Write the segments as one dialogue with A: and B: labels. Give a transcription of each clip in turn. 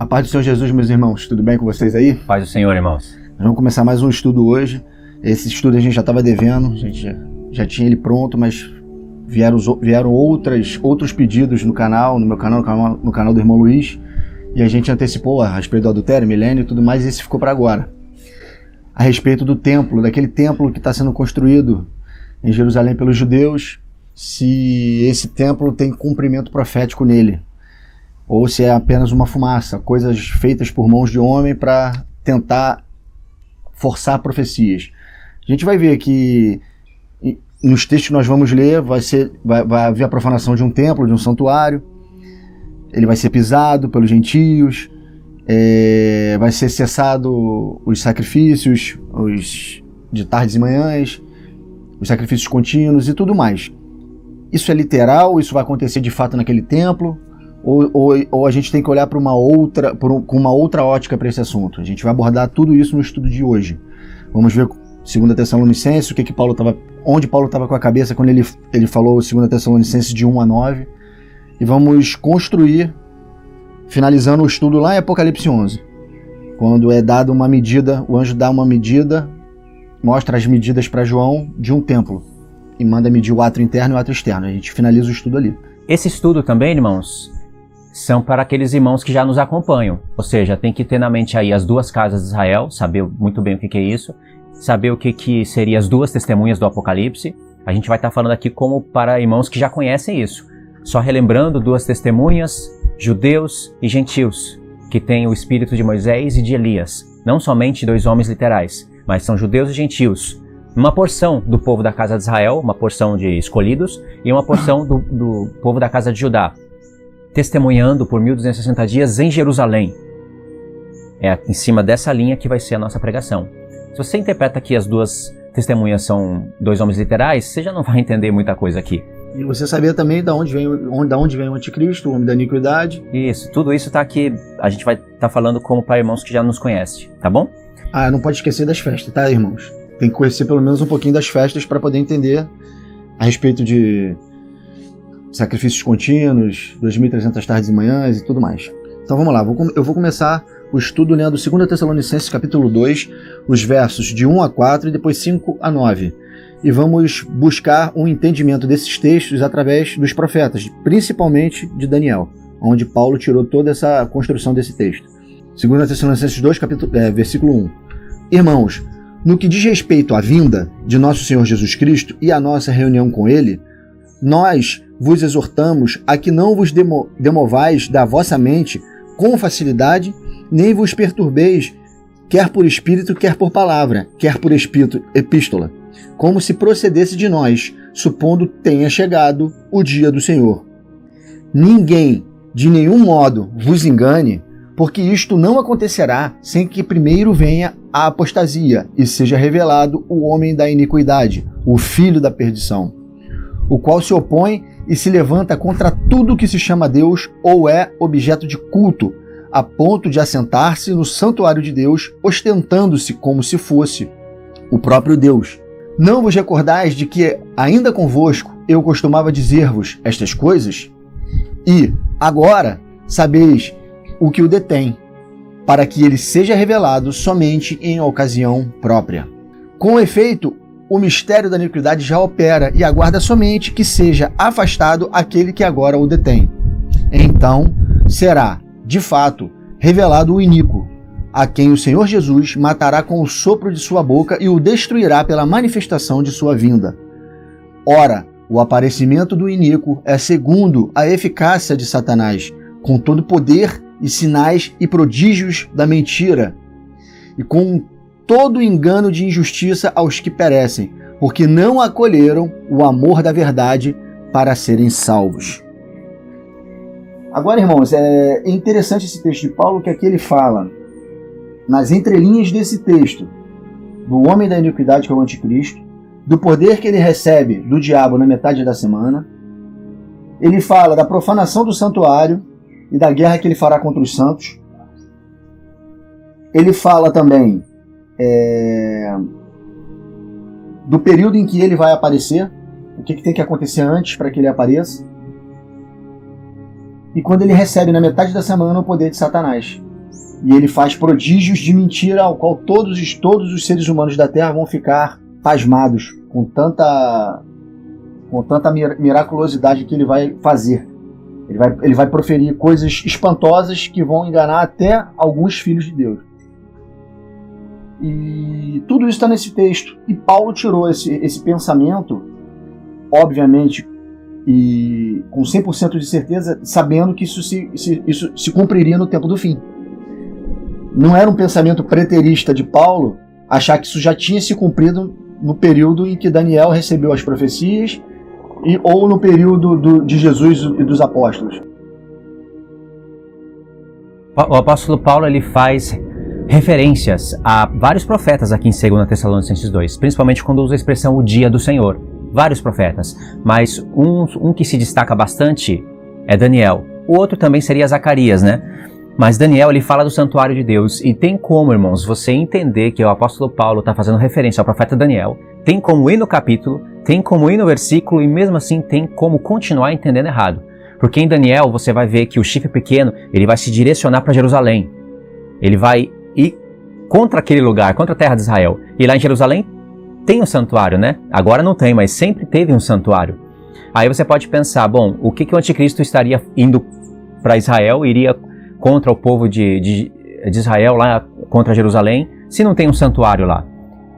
A: paz do Senhor Jesus, meus irmãos, tudo bem com vocês aí?
B: Paz do Senhor, irmãos.
A: Nós vamos começar mais um estudo hoje. Esse estudo a gente já estava devendo, a gente já tinha ele pronto, mas vieram outros pedidos no canal, no meu canal, no canal do irmão Luiz, e a gente antecipou a respeito do adultério, milênio e tudo mais, e esse ficou para agora. A respeito do templo, daquele templo que está sendo construído em Jerusalém pelos judeus, se esse templo tem cumprimento profético nele, ou se é apenas uma fumaça, coisas feitas por mãos de homem para tentar forçar profecias. A gente vai ver que nos textos que nós vamos ler vai haver a profanação de um templo, de um santuário, ele vai ser pisado pelos gentios, vai ser cessado os sacrifícios de tardes e manhãs, os sacrifícios contínuos e tudo mais. Isso é literal? Isso vai acontecer de fato naquele templo? Ou a gente tem que olhar para com uma outra ótica para esse assunto? A gente vai abordar tudo isso no estudo de hoje. Vamos ver 2 Tessalonicenses, onde Paulo estava com a cabeça quando ele falou 2 Tessalonicenses de 1 a 9. E vamos construir, finalizando o estudo lá em Apocalipse 11. Quando é dada uma medida, o anjo dá uma medida, mostra as medidas para João de um templo. E manda medir o átrio interno e o átrio externo. A gente finaliza o estudo ali.
B: Esse estudo também, irmãos, são para aqueles irmãos que já nos acompanham. Ou seja, tem que ter na mente aí as duas casas de Israel, saber muito bem o que é isso, saber o que seriam as duas testemunhas do Apocalipse. A gente vai estar falando aqui como para irmãos que já conhecem isso. Só relembrando, duas testemunhas, judeus e gentios, que têm o espírito de Moisés e de Elias. Não somente dois homens literais, mas são judeus e gentios. Uma porção do povo da casa de Israel, uma porção de escolhidos, e uma porção do povo da casa de Judá, testemunhando por 1260 dias em Jerusalém. É em cima dessa linha que vai ser a nossa pregação. Se você interpreta que as duas testemunhas são dois homens literais, você já não vai entender muita coisa aqui.
A: E você sabia também de onde vem o anticristo, o homem da iniquidade.
B: Isso, tudo isso está aqui, a gente vai estar falando como para irmãos que já nos conhecem, tá bom?
A: Não pode esquecer das festas, tá, irmãos? Tem que conhecer pelo menos um pouquinho das festas para poder entender a respeito de sacrifícios contínuos, 2.300 tardes e manhãs e tudo mais. Então vamos lá, eu vou começar o estudo lendo 2 Tessalonicenses capítulo 2, os versos de 1 a 4 e depois 5 a 9. E vamos buscar um entendimento desses textos através dos profetas, principalmente de Daniel, onde Paulo tirou toda essa construção desse texto. 2 Tessalonicenses 2, versículo 1. Irmãos, no que diz respeito à vinda de nosso Senhor Jesus Cristo e à nossa reunião com Ele, nós vos exortamos a que não vos demovais da vossa mente com facilidade, nem vos perturbeis, quer por espírito, quer por palavra, quer por epístola, como se procedesse de nós, supondo tenha chegado o dia do Senhor. Ninguém, de nenhum modo, vos engane, porque isto não acontecerá sem que primeiro venha a apostasia e seja revelado o homem da iniquidade, o filho da perdição, o qual se opõe e se levanta contra tudo que se chama Deus ou é objeto de culto, a ponto de assentar-se no santuário de Deus, ostentando-se como se fosse o próprio Deus. Não vos recordais de que, ainda convosco, eu costumava dizer-vos estas coisas? E, agora, sabeis o que o detém, para que ele seja revelado somente em ocasião própria. Com efeito, o mistério da iniquidade já opera e aguarda somente que seja afastado aquele que agora o detém. Então será, de fato, revelado o iníquo, a quem o Senhor Jesus matará com o sopro de sua boca e o destruirá pela manifestação de sua vinda. Ora, o aparecimento do iníquo é segundo a eficácia de Satanás, com todo poder e sinais e prodígios da mentira, e com todo engano de injustiça aos que perecem, porque não acolheram o amor da verdade para serem salvos. Agora, irmãos, é interessante esse texto de Paulo, que aqui ele fala, nas entrelinhas desse texto, do homem da iniquidade, que é o anticristo, do poder que ele recebe do diabo na metade da semana. Ele fala da profanação do santuário e da guerra que ele fará contra os santos. Ele fala também do período em que ele vai aparecer, o que tem que acontecer antes para que ele apareça. E quando ele recebe na metade da semana o poder de Satanás. E ele faz prodígios de mentira ao qual todos os seres humanos da Terra vão ficar pasmados com tanta miraculosidade que ele vai fazer. Ele vai proferir coisas espantosas que vão enganar até alguns filhos de Deus. E tudo isso está nesse texto. E Paulo tirou esse pensamento, obviamente, e com 100% de certeza, sabendo que isso se cumpriria no tempo do fim. Não era um pensamento preterista de Paulo achar que isso já tinha se cumprido no período em que Daniel recebeu as profecias ou no período de Jesus e dos apóstolos.
B: O apóstolo Paulo ele faz referências a vários profetas aqui em 2 Tessalonicenses 2, principalmente quando usa a expressão o dia do Senhor. Vários profetas, mas um que se destaca bastante é Daniel. O outro também seria Zacarias, né? Mas Daniel, ele fala do santuário de Deus, e tem como, irmãos, você entender que o apóstolo Paulo está fazendo referência ao profeta Daniel, tem como ir no capítulo, tem como ir no versículo, e mesmo assim tem como continuar entendendo errado. Porque em Daniel você vai ver que o chifre pequeno, ele vai se direcionar para Jerusalém. Ele vai ir contra aquele lugar, contra a terra de Israel. E lá em Jerusalém tem um santuário, né? Agora não tem, mas sempre teve um santuário. Aí você pode pensar, bom, o que o anticristo estaria indo para Israel, iria contra o povo de Israel, lá contra Jerusalém, se não tem um santuário lá?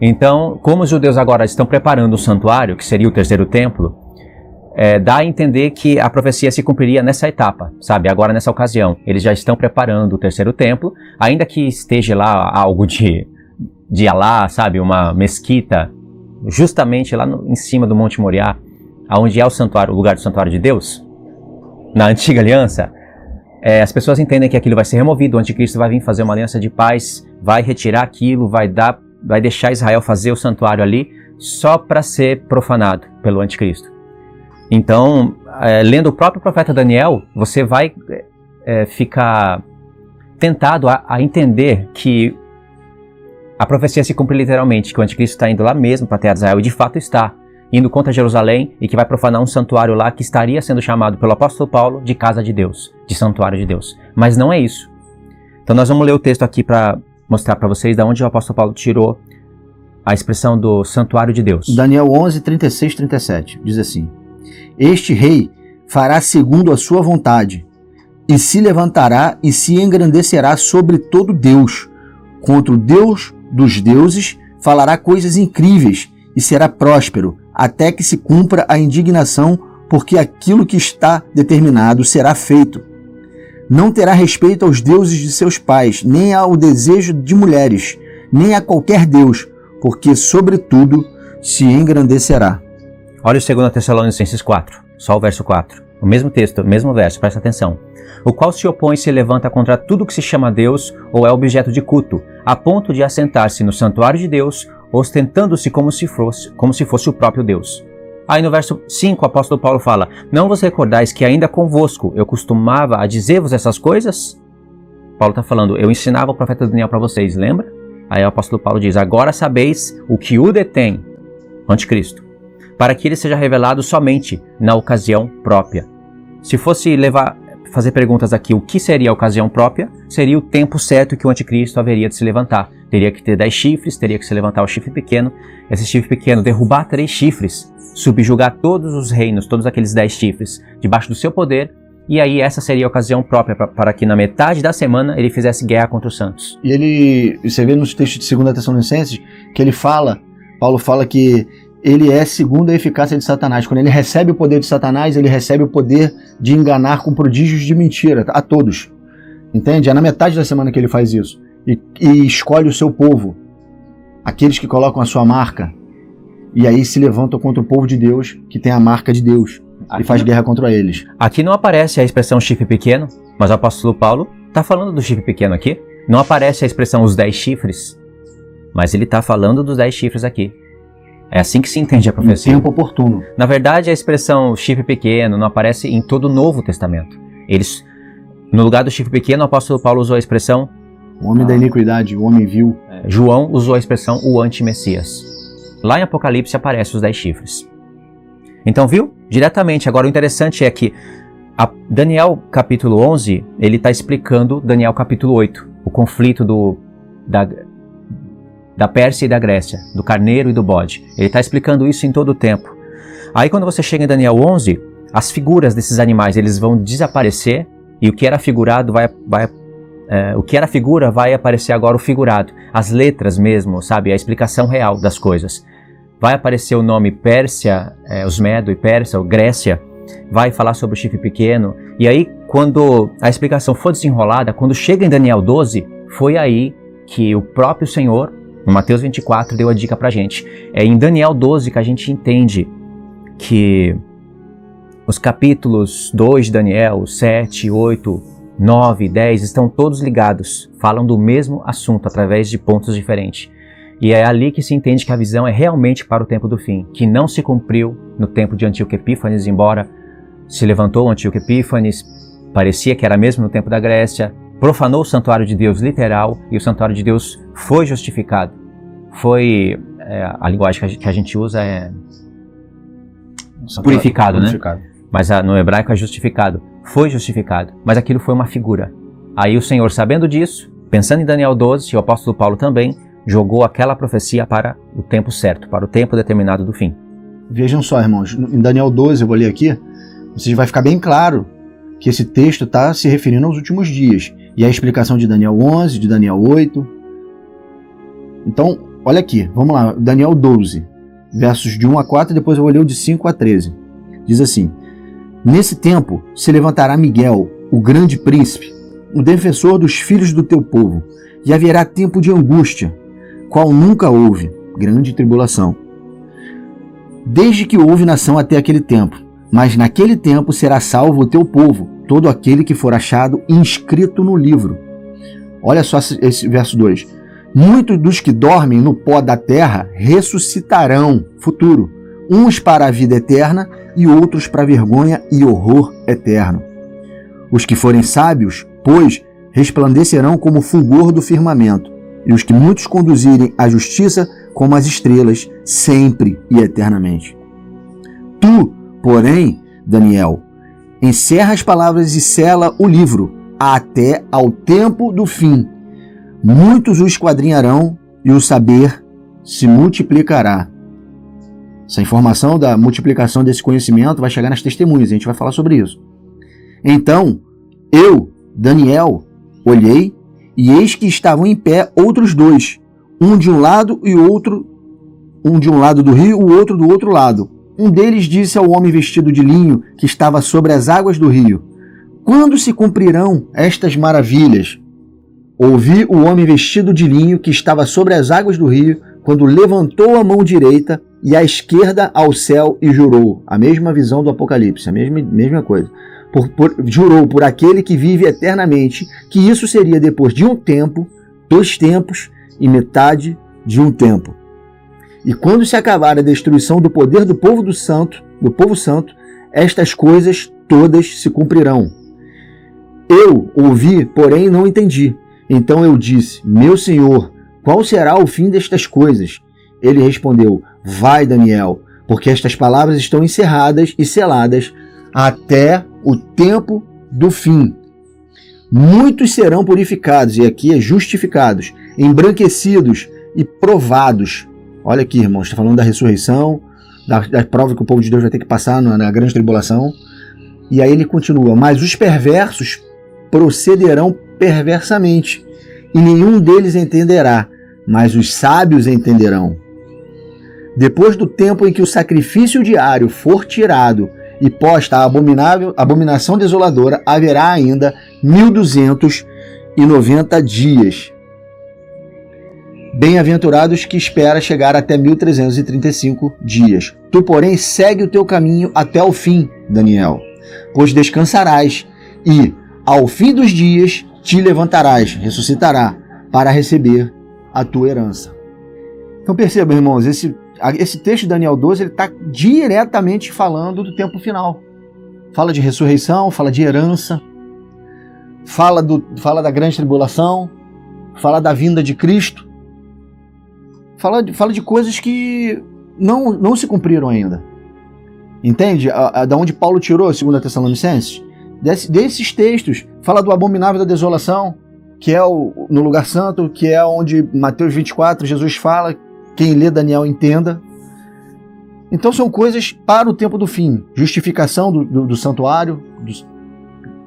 B: Então, como os judeus agora estão preparando o santuário, que seria o terceiro templo, dá a entender que a profecia se cumpriria nessa etapa, sabe? Agora, nessa ocasião, eles já estão preparando o terceiro templo, ainda que esteja lá algo de Alá, sabe? Uma mesquita, justamente lá em cima do Monte Moriá, onde é o santuário, o lugar do santuário de Deus, na antiga aliança. As pessoas entendem que aquilo vai ser removido, o anticristo vai vir fazer uma aliança de paz, vai retirar aquilo, vai deixar Israel fazer o santuário ali, só para ser profanado pelo anticristo. Então, lendo o próprio profeta Daniel, você vai ficar tentado a entender que a profecia se cumpre literalmente, que o anticristo está indo lá mesmo para a terra de Israel, e de fato está indo contra Jerusalém, e que vai profanar um santuário lá que estaria sendo chamado pelo apóstolo Paulo de casa de Deus, de santuário de Deus. Mas não é isso. Então nós vamos ler o texto aqui para mostrar para vocês de onde o apóstolo Paulo tirou a expressão do santuário de Deus.
A: Daniel 11, 36, 37, diz assim: Este rei fará segundo a sua vontade, e se levantará e se engrandecerá sobre todo Deus. Contra o Deus dos deuses falará coisas incríveis, e será próspero, até que se cumpra a indignação, porque aquilo que está determinado será feito. Não terá respeito aos deuses de seus pais, nem ao desejo de mulheres, nem a qualquer deus, porque, sobretudo, se engrandecerá.
B: Olha o 2 Tessalonicenses 4, só o verso 4. O mesmo texto, o mesmo verso, presta atenção. O qual se opõe e se levanta contra tudo que se chama Deus ou é objeto de culto, a ponto de assentar-se no santuário de Deus, ostentando-se como se fosse o próprio Deus. Aí no verso 5 o apóstolo Paulo fala: Não vos recordais que ainda convosco eu costumava a dizer-vos essas coisas? Paulo está falando, eu ensinava o profeta Daniel para vocês, lembra? Aí o apóstolo Paulo diz: Agora sabeis o que o detém, o anticristo, para que ele seja revelado somente na ocasião própria. Se fosse fazer perguntas aqui, o que seria a ocasião própria? Seria o tempo certo que o anticristo haveria de se levantar. Teria que ter 10 chifres, teria que se levantar o chifre pequeno. Esse chifre pequeno derrubar 3 chifres, subjugar todos os reinos, todos aqueles 10 chifres, debaixo do seu poder. E aí essa seria a ocasião própria para que na metade da semana ele fizesse guerra contra os santos. E
A: você vê nos textos de 2 Tessalonicenses que Paulo fala que ele é segundo a eficácia de Satanás. Quando ele recebe o poder de Satanás, ele recebe o poder de enganar com prodígios de mentira a todos. Entende? É na metade da semana que ele faz isso. E escolhe o seu povo, aqueles que colocam a sua marca, e aí se levantam contra o povo de Deus, que tem a marca de Deus, e faz guerra contra eles.
B: Aqui não aparece a expressão chifre pequeno, mas o apóstolo Paulo está falando do chifre pequeno aqui. Não aparece a expressão os 10 chifres, mas ele está falando dos 10 chifres aqui. É assim que se entende a profecia.
A: Em tempo oportuno.
B: Na verdade, a expressão chifre pequeno não aparece em todo o Novo Testamento. No lugar do chifre pequeno, o apóstolo Paulo usou a expressão
A: o homem da iniquidade, o homem vil.
B: João usou a expressão o anti-messias. Lá em Apocalipse aparece os 10 chifres. Então, viu? Diretamente. Agora, o interessante é que Daniel capítulo 11, ele está explicando Daniel capítulo 8. o conflito da Pérsia e da Grécia, do carneiro e do bode. Ele está explicando isso em todo o tempo. Aí quando você chega em Daniel 11, as figuras desses animais eles vão desaparecer e o que era figurado o que era figura vai aparecer agora o figurado. As letras mesmo, sabe? A explicação real das coisas. Vai aparecer o nome Pérsia, os Medo e Pérsia, ou Grécia. Vai falar sobre o chifre pequeno. E aí, quando a explicação for desenrolada, quando chega em Daniel 12, foi aí que o próprio Senhor, em Mateus 24, deu a dica pra gente. É em Daniel 12 que a gente entende que os capítulos 2 de Daniel, 7, 8, 9, 10 estão todos ligados, falam do mesmo assunto através de pontos diferentes. E é ali que se entende que a visão é realmente para o tempo do fim, que não se cumpriu no tempo de Antíoco Epífanes, embora se levantou Antíoco Epífanes, parecia que era mesmo no tempo da Grécia, profanou o santuário de Deus literal e o santuário de Deus foi justificado. A linguagem que a gente usa é purificado, né? Mas no hebraico é justificado. Foi justificado, mas aquilo foi uma figura. Aí o Senhor, sabendo disso, pensando em Daniel 12, e o apóstolo Paulo também, jogou aquela profecia para o tempo certo, para o tempo determinado do fim.
A: Vejam só, irmãos, em Daniel 12, eu vou ler aqui, vocês vai ficar bem claro que esse texto está se referindo aos últimos dias. E a explicação de Daniel 11, de Daniel 8. Então, olha aqui, vamos lá, Daniel 12, versos de 1 a 4, e depois eu vou ler o de 5 a 13. Diz assim: Nesse tempo se levantará Miguel, o grande príncipe, o defensor dos filhos do teu povo, e haverá tempo de angústia, qual nunca houve, grande tribulação. Desde que houve nação até aquele tempo, mas naquele tempo será salvo o teu povo, todo aquele que for achado inscrito no livro. Olha só esse verso 2. Muitos dos que dormem no pó da terra ressuscitarão, futuro, uns para a vida eterna e outros para vergonha e horror eterno. Os que forem sábios, pois, resplandecerão como o fulgor do firmamento, e os que muitos conduzirem à justiça como as estrelas, sempre e eternamente. Tu, porém, Daniel, encerra as palavras e sela o livro, até ao tempo do fim. Muitos o esquadrinharão e o saber se multiplicará. Essa informação da multiplicação desse conhecimento vai chegar nas testemunhas, a gente vai falar sobre isso. Então, eu, Daniel, olhei, e eis que estavam em pé outros dois, um de um lado e outro, um de um lado do rio, o outro do outro lado. Um deles disse ao homem vestido de linho que estava sobre as águas do rio: Quando se cumprirão estas maravilhas? Ouvi o homem vestido de linho que estava sobre as águas do rio, quando levantou a mão direita e a esquerda ao céu e jurou. A mesma visão do Apocalipse, a mesma coisa. Jurou por aquele que vive eternamente, que isso seria depois de um tempo, 2 tempos e metade de um tempo. E quando se acabar a destruição do poder do povo santo, estas coisas todas se cumprirão. Eu ouvi, porém não entendi. Então eu disse: Meu Senhor, qual será o fim destas coisas? Ele respondeu: Vai, Daniel, porque estas palavras estão encerradas e seladas até o tempo do fim. Muitos serão purificados, e aqui é justificados, embranquecidos e provados. Olha aqui, irmãos, está falando da ressurreição, da prova que o povo de Deus vai ter que passar na grande tribulação. E aí ele continua: Mas os perversos procederão perversamente, e nenhum deles entenderá, mas os sábios entenderão. Depois do tempo em que o sacrifício diário for tirado e posta a abominação desoladora, haverá ainda 1290 dias. Bem-aventurados que espera chegar até 1335 dias. Tu, porém, segue o teu caminho até o fim, Daniel, pois descansarás e, ao fim dos dias, te levantarás, ressuscitará, para receber a tua herança. Então percebam, irmãos, esse texto de Daniel 12 está diretamente falando do tempo final. Fala de ressurreição, fala de herança, fala da grande tribulação, fala da vinda de Cristo, fala de coisas que não se cumpriram ainda. Entende? Da onde Paulo tirou, 2 Tessalonicenses? Desses textos, fala do abominável da desolação, que é no lugar santo, que é onde Mateus 24, Jesus fala, quem lê Daniel entenda. Então são coisas para o tempo do fim. Justificação do santuário,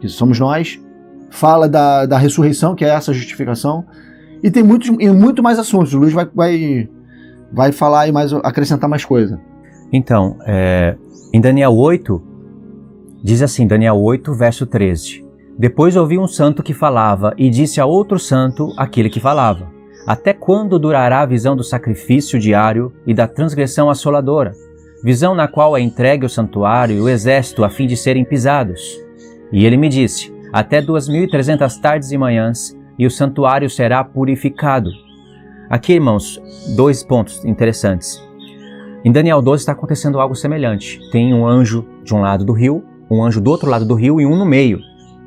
A: que somos nós, fala da ressurreição, que é essa justificação, e tem muito mais assuntos. O Luiz vai falar e acrescentar mais coisa.
B: Então, em Daniel 8, diz assim, Daniel 8, verso 13. Depois ouvi um santo que falava, e disse a outro santo aquele que falava: até quando durará a visão do sacrifício diário e da transgressão assoladora? Visão na qual é entregue o santuário e o exército a fim de serem pisados. E ele me disse, até 2.300 tardes e manhãs, e o santuário será purificado. Aqui, irmãos, 2 pontos interessantes. Em Daniel 12 está acontecendo algo semelhante. Tem um anjo de um lado do rio, um anjo do outro lado do rio e um no meio.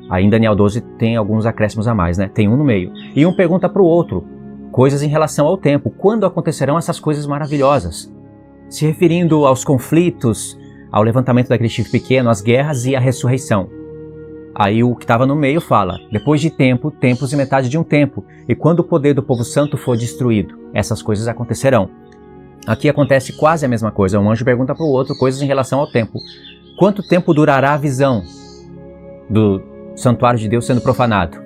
B: Aí em Daniel 12 tem alguns acréscimos a mais, né? Tem um no meio. E um pergunta para o outro coisas em relação ao tempo. Quando acontecerão essas coisas maravilhosas? Se referindo aos conflitos, ao levantamento daquele chifre pequeno, às guerras e à ressurreição. Aí o que estava no meio fala, depois de tempo, tempos e metade de um tempo, e quando o poder do povo santo for destruído, essas coisas acontecerão. Aqui acontece quase a mesma coisa, um anjo pergunta para o outro coisas em relação ao tempo. Quanto tempo durará a visão do santuário de Deus sendo profanado?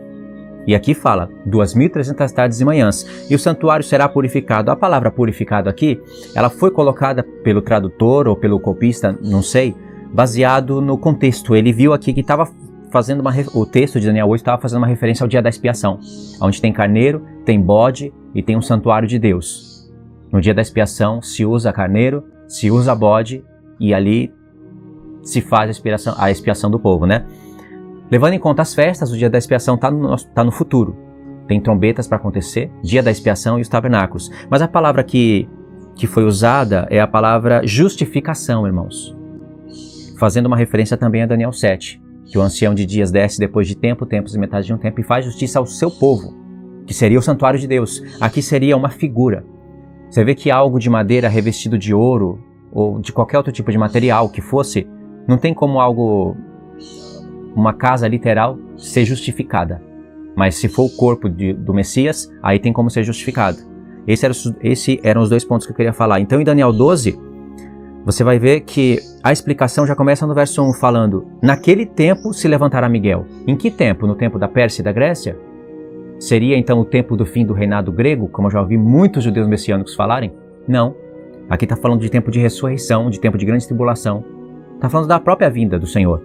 B: E aqui fala, 2.300 tardes e manhãs, e o santuário será purificado. A palavra purificado aqui, ela foi colocada pelo tradutor ou pelo copista, não sei, baseado no contexto. Ele viu aqui que estava fazendo o texto de Daniel 8 estava fazendo uma referência ao dia da expiação, onde tem carneiro, tem bode e tem um santuário de Deus. No dia da expiação se usa carneiro, se usa bode e ali se faz a expiação do povo, né? Levando em conta as festas, o dia da expiação está no futuro. Tem trombetas para acontecer, dia da expiação e os tabernáculos. Mas a palavra que foi usada é a palavra justificação, irmãos. Fazendo uma referência também a Daniel 7, que o ancião de dias desce depois de tempo, tempos e metade de um tempo, e faz justiça ao seu povo, que seria o santuário de Deus. Aqui seria uma figura. Você vê que algo de madeira revestido de ouro, ou de qualquer outro tipo de material que fosse, não tem como uma casa literal ser justificada. Mas se for o corpo do Messias, aí tem como ser justificado. Esses eram os 2 pontos que eu queria falar. Então em Daniel 12, você vai ver que a explicação já começa no verso 1 falando: naquele tempo se levantará Miguel. Em que tempo? No tempo da Pérsia e da Grécia? Seria então o tempo do fim do reinado grego, como eu já ouvi muitos judeus messiânicos falarem? Não. Aqui está falando de tempo de ressurreição, de tempo de grande tribulação. Está falando da própria vinda do Senhor.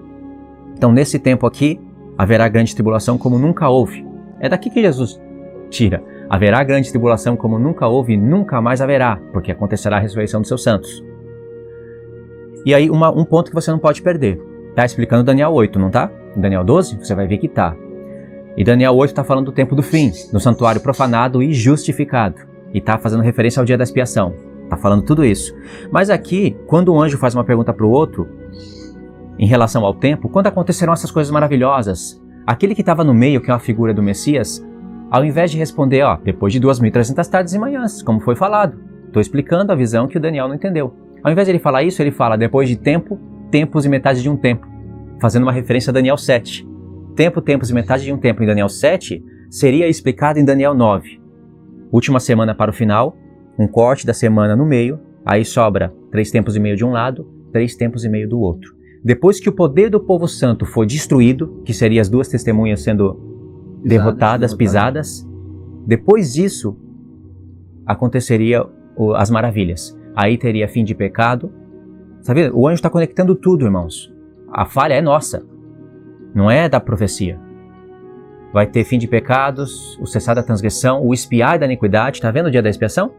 B: Então, nesse tempo aqui, haverá grande tribulação como nunca houve. É daqui que Jesus tira. Haverá grande tribulação como nunca houve e nunca mais haverá, porque acontecerá a ressurreição dos seus santos. E aí, um ponto que você não pode perder. Está explicando Daniel 8, não está? Em Daniel 12, você vai ver que está. E Daniel 8 está falando do tempo do fim, do santuário profanado e justificado. E está fazendo referência ao dia da expiação. Está falando tudo isso. Mas aqui, quando um anjo faz uma pergunta para o outro, em relação ao tempo, quando acontecerão essas coisas maravilhosas, aquele que estava no meio, que é uma figura do Messias, ao invés de responder, depois de 2.300 tardes e manhãs, como foi falado, estou explicando a visão que o Daniel não entendeu. Ao invés de ele falar isso, ele fala depois de tempo, tempos e metade de um tempo, fazendo uma referência a Daniel 7. Tempo, tempos e metade de um tempo em Daniel 7 seria explicado em Daniel 9. Última semana para o final, um corte da semana no meio, aí sobra 3 tempos e meio de um lado, 3 tempos e meio do outro. Depois que o poder do povo santo for destruído, que seriam as 2 testemunhas sendo derrotadas, pisadas, depois disso aconteceria as maravilhas. Aí teria fim de pecado. Sabe, o anjo está conectando tudo, irmãos. A falha é nossa, não é da profecia. Vai ter fim de pecados, o cessar da transgressão, o espiar da iniquidade. Está vendo o dia da expiação?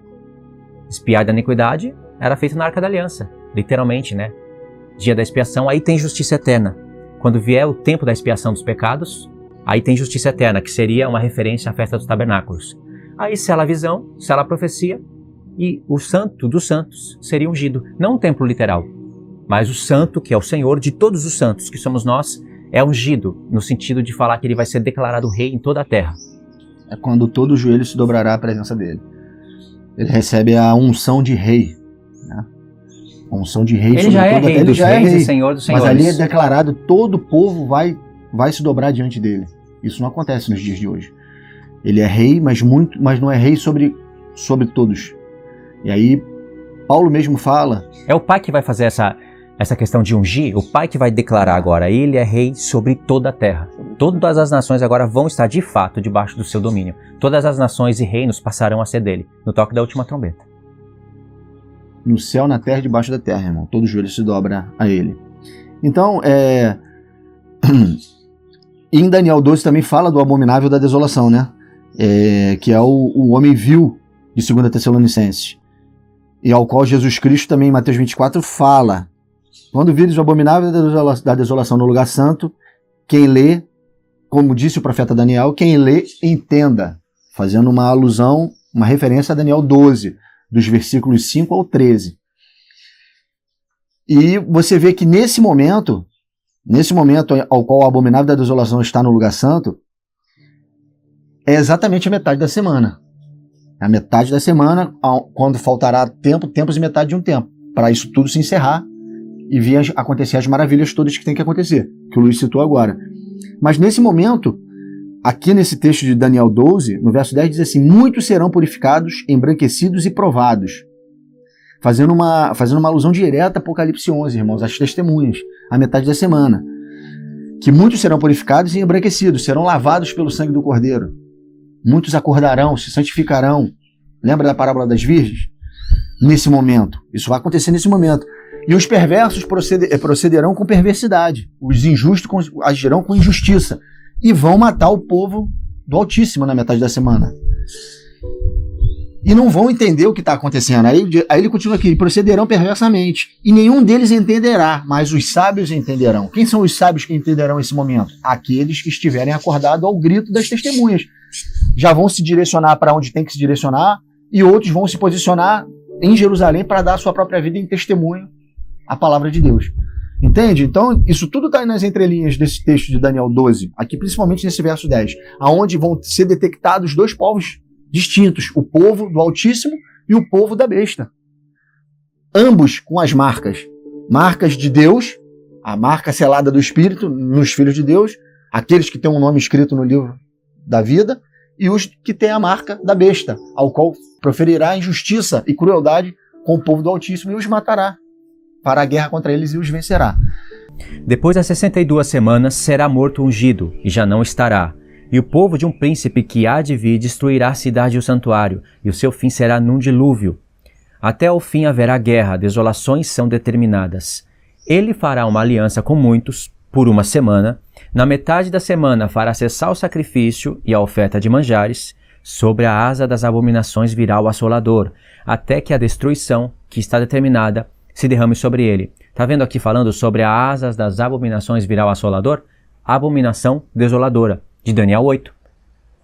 B: Espiar da iniquidade era feito na Arca da Aliança, literalmente, né? Dia da expiação, aí tem justiça eterna. Quando vier o tempo da expiação dos pecados, aí tem justiça eterna, que seria uma referência à festa dos tabernáculos. Aí sela a visão, sela a profecia, e o santo dos santos seria ungido. Não um templo literal, mas o santo, que é o Senhor de todos os santos, que somos nós, é ungido, no sentido de falar que ele vai ser declarado rei em toda a terra.
A: É quando todo joelho se dobrará à presença dele. Ele recebe a unção de rei, né? A unção de rei.
B: Ele já é rei dos reis e senhor dos senhores.
A: Mas ali é declarado, todo o povo vai se dobrar diante dele. Isso não acontece nos dias de hoje. Ele é rei, mas não é rei sobre todos. E aí, Paulo mesmo fala...
B: É o Pai que vai fazer essa questão de ungir, o Pai que vai declarar agora, ele é rei sobre toda a terra. Todas as nações agora vão estar de fato debaixo do seu domínio. Todas as nações e reinos passarão a ser dele, no toque da última trombeta.
A: No céu, na terra e debaixo da terra, irmão. Todo joelho se dobra a ele. Então, em Daniel 12 também fala do abominável da desolação, né? Que é o homem vil de 2 Tessalonicenses. E ao qual Jesus Cristo também em Mateus 24 fala: quando vires o abominável da desolação no lugar santo, quem lê, como disse o profeta Daniel, quem lê, entenda. Fazendo uma alusão, uma referência a Daniel 12, dos versículos 5 ao 13. E você vê que nesse momento ao qual o abominável da desolação está no lugar santo, é exatamente a metade da semana. A metade da semana, quando faltará tempos e metade de um tempo, para isso tudo se encerrar e vir acontecer as maravilhas todas que tem que acontecer, que o Luiz citou agora. Mas nesse momento, aqui nesse texto de Daniel 12, no verso 10, diz assim: muitos serão purificados, embranquecidos e provados. Fazendo uma alusão direta a Apocalipse 11, irmãos, as testemunhas, a metade da semana. Que muitos serão purificados e embranquecidos, serão lavados pelo sangue do Cordeiro. Muitos acordarão, se santificarão. Lembra da parábola das virgens? Nesse momento. Isso vai acontecer nesse momento. E os perversos procederão com perversidade. Os injustos agirão com injustiça. E vão matar o povo do Altíssimo na metade da semana. E não vão entender o que está acontecendo. Aí ele continua aqui: procederão perversamente. E nenhum deles entenderá, mas os sábios entenderão. Quem são os sábios que entenderão esse momento? Aqueles que estiverem acordados ao grito das testemunhas. Já vão se direcionar para onde tem que se direcionar, e outros vão se posicionar em Jerusalém para dar a sua própria vida em testemunho à palavra de Deus. Entende? Então, isso tudo está nas entrelinhas desse texto de Daniel 12, aqui principalmente nesse verso 10, aonde vão ser detectados dois povos distintos, o povo do Altíssimo e o povo da besta. Ambos com as marcas de Deus, a marca selada do Espírito nos filhos de Deus, aqueles que têm um nome escrito no livro da vida, e os que têm a marca da besta, ao qual proferirá injustiça e crueldade com o povo do Altíssimo e os matará, para a guerra contra eles, e os vencerá.
B: Depois das 62 semanas será morto ungido, e já não estará. E o povo de um príncipe que há de vir destruirá a cidade e o santuário, e o seu fim será num dilúvio. Até o fim haverá guerra, desolações são determinadas. Ele fará uma aliança com muitos, por uma semana. Na metade da semana fará cessar o sacrifício e a oferta de manjares. Sobre a asa das abominações virá o assolador, até que a destruição, que está determinada, se derrame sobre ele. Está vendo aqui falando sobre as asas das abominações virá o assolador? Abominação desoladora, de Daniel 8.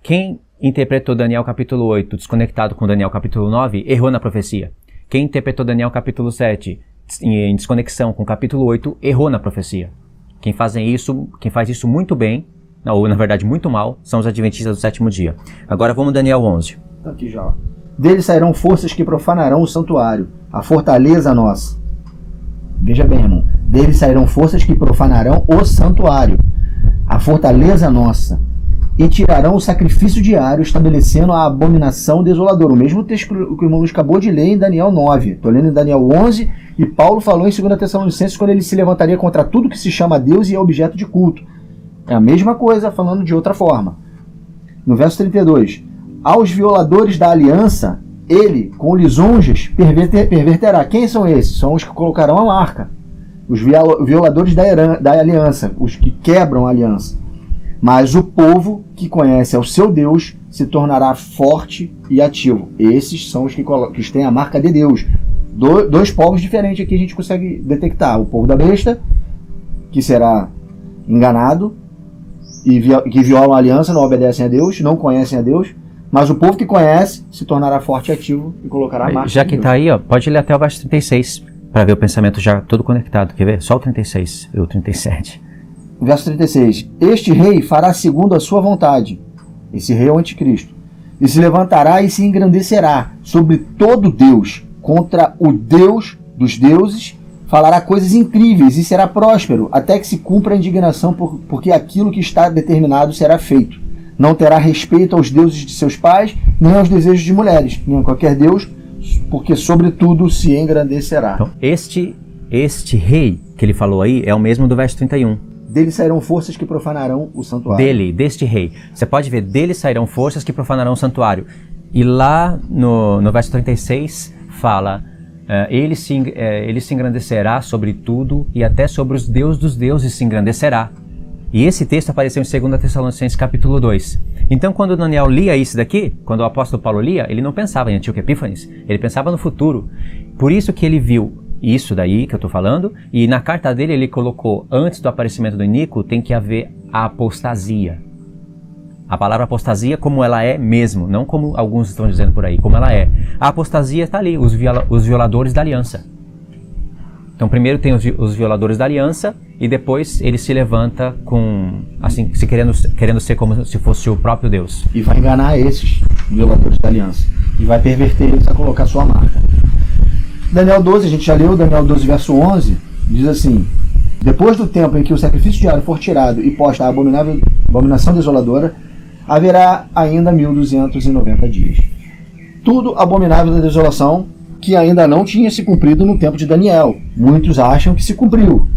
B: Quem interpretou Daniel capítulo 8 desconectado com Daniel capítulo 9, errou na profecia. Quem interpretou Daniel capítulo 7 em desconexão com capítulo 8, errou na profecia. Quem faz isso muito bem, ou na verdade muito mal, são os adventistas do sétimo dia. Agora vamos Daniel 11.
A: Tá aqui já. Ó. Deles sairão forças que profanarão o santuário, a fortaleza nossa. Veja bem, irmão. Deles sairão forças que profanarão o santuário, a fortaleza nossa, e tirarão o sacrifício diário, estabelecendo a abominação desoladora. O mesmo texto que o irmão Luiz acabou de ler em Daniel 9. Estou lendo em Daniel 11, e Paulo falou em 2 Tessalonicenses quando ele se levantaria contra tudo que se chama Deus e é objeto de culto. É a mesma coisa, falando de outra forma. No verso 32, aos violadores da aliança, ele, com lisonjas, perverterá. Quem são esses? São os que colocarão a marca. Os violadores da aliança, os que quebram a aliança. Mas o povo que conhece ao seu Deus se tornará forte e ativo. Esses são os que têm a marca de Deus. Dois povos diferentes aqui a gente consegue detectar. O povo da besta, que será enganado, e que violam a aliança, não obedecem a Deus, não conhecem a Deus. Mas o povo que conhece se tornará forte e ativo e colocará a marca.
B: Já que está aí, ó, pode ler até o verso 36, para ver o pensamento já todo conectado. Quer ver? Só o 36 e o 37.
A: Verso 36. Este rei fará segundo a sua vontade. Esse rei é o anticristo. E se levantará e se engrandecerá sobre todo Deus, contra o Deus dos deuses, falará coisas incríveis e será próspero, até que se cumpra a indignação, porque aquilo que está determinado será feito. Não terá respeito aos deuses de seus pais, nem aos desejos de mulheres, nem a qualquer deus, porque sobretudo se engrandecerá.
B: Então, este rei que ele falou aí é o mesmo do verso 31.
A: Dele sairão forças que profanarão o santuário.
B: Deste rei. Você pode ver, dele sairão forças que profanarão o santuário. E lá no verso 36 fala, ele se engrandecerá sobre tudo e até sobre os deuses dos deuses se engrandecerá. E esse texto apareceu em 2 Tessalonicenses capítulo 2. Então quando Daniel lia isso daqui, quando o apóstolo Paulo lia, ele não pensava em Antíoco Epífanes, ele pensava no futuro. Por isso que ele viu isso daí que eu estou falando, e na carta dele ele colocou, antes do aparecimento do Inico, tem que haver a apostasia. A palavra apostasia como ela é mesmo, não como alguns estão dizendo por aí, como ela é. A apostasia está ali, os violadores da aliança. Então primeiro tem os violadores da aliança, e depois ele se levanta com, assim, querendo ser como se fosse o próprio Deus.
A: E vai enganar esses violadores da aliança. E vai perverter eles a colocar sua marca. Daniel 12, a gente já leu, Daniel 12, verso 11, diz assim: depois do tempo em que o sacrifício diário for tirado e posta a abominação desoladora, haverá ainda 1290 dias. Tudo abominável da desolação que ainda não tinha se cumprido no tempo de Daniel. Muitos acham que se cumpriu.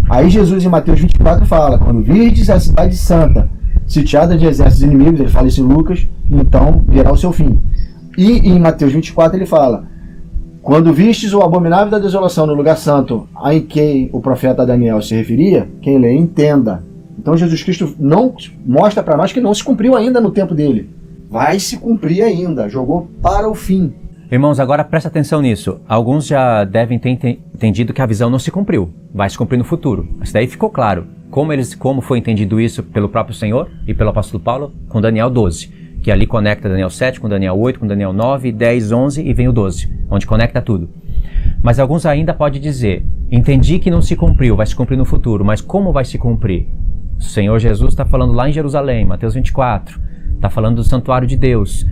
A: Aí Jesus em Mateus 24 fala: quando virdes a cidade santa sitiada de exércitos inimigos, ele fala isso em Lucas, então virá o seu fim. E em Mateus 24 ele fala: quando vistes o abominável da desolação no lugar santo, a em que o profeta Daniel se referia, quem lê entenda. Então Jesus Cristo não mostra para nós que não se cumpriu ainda no tempo dele. Vai se cumprir ainda, jogou para o fim.
B: Irmãos, agora presta atenção nisso. Alguns já devem ter entendido que a visão não se cumpriu, vai se cumprir no futuro. Mas daí ficou claro como foi entendido isso pelo próprio Senhor e pelo apóstolo Paulo com Daniel 12, que ali conecta Daniel 7 com Daniel 8, com Daniel 9, 10, 11 e vem o 12, onde conecta tudo. Mas alguns ainda podem dizer: entendi que não se cumpriu, vai se cumprir no futuro, mas como vai se cumprir? O Senhor Jesus está falando lá em Jerusalém, Mateus 24, está falando do santuário de Deus.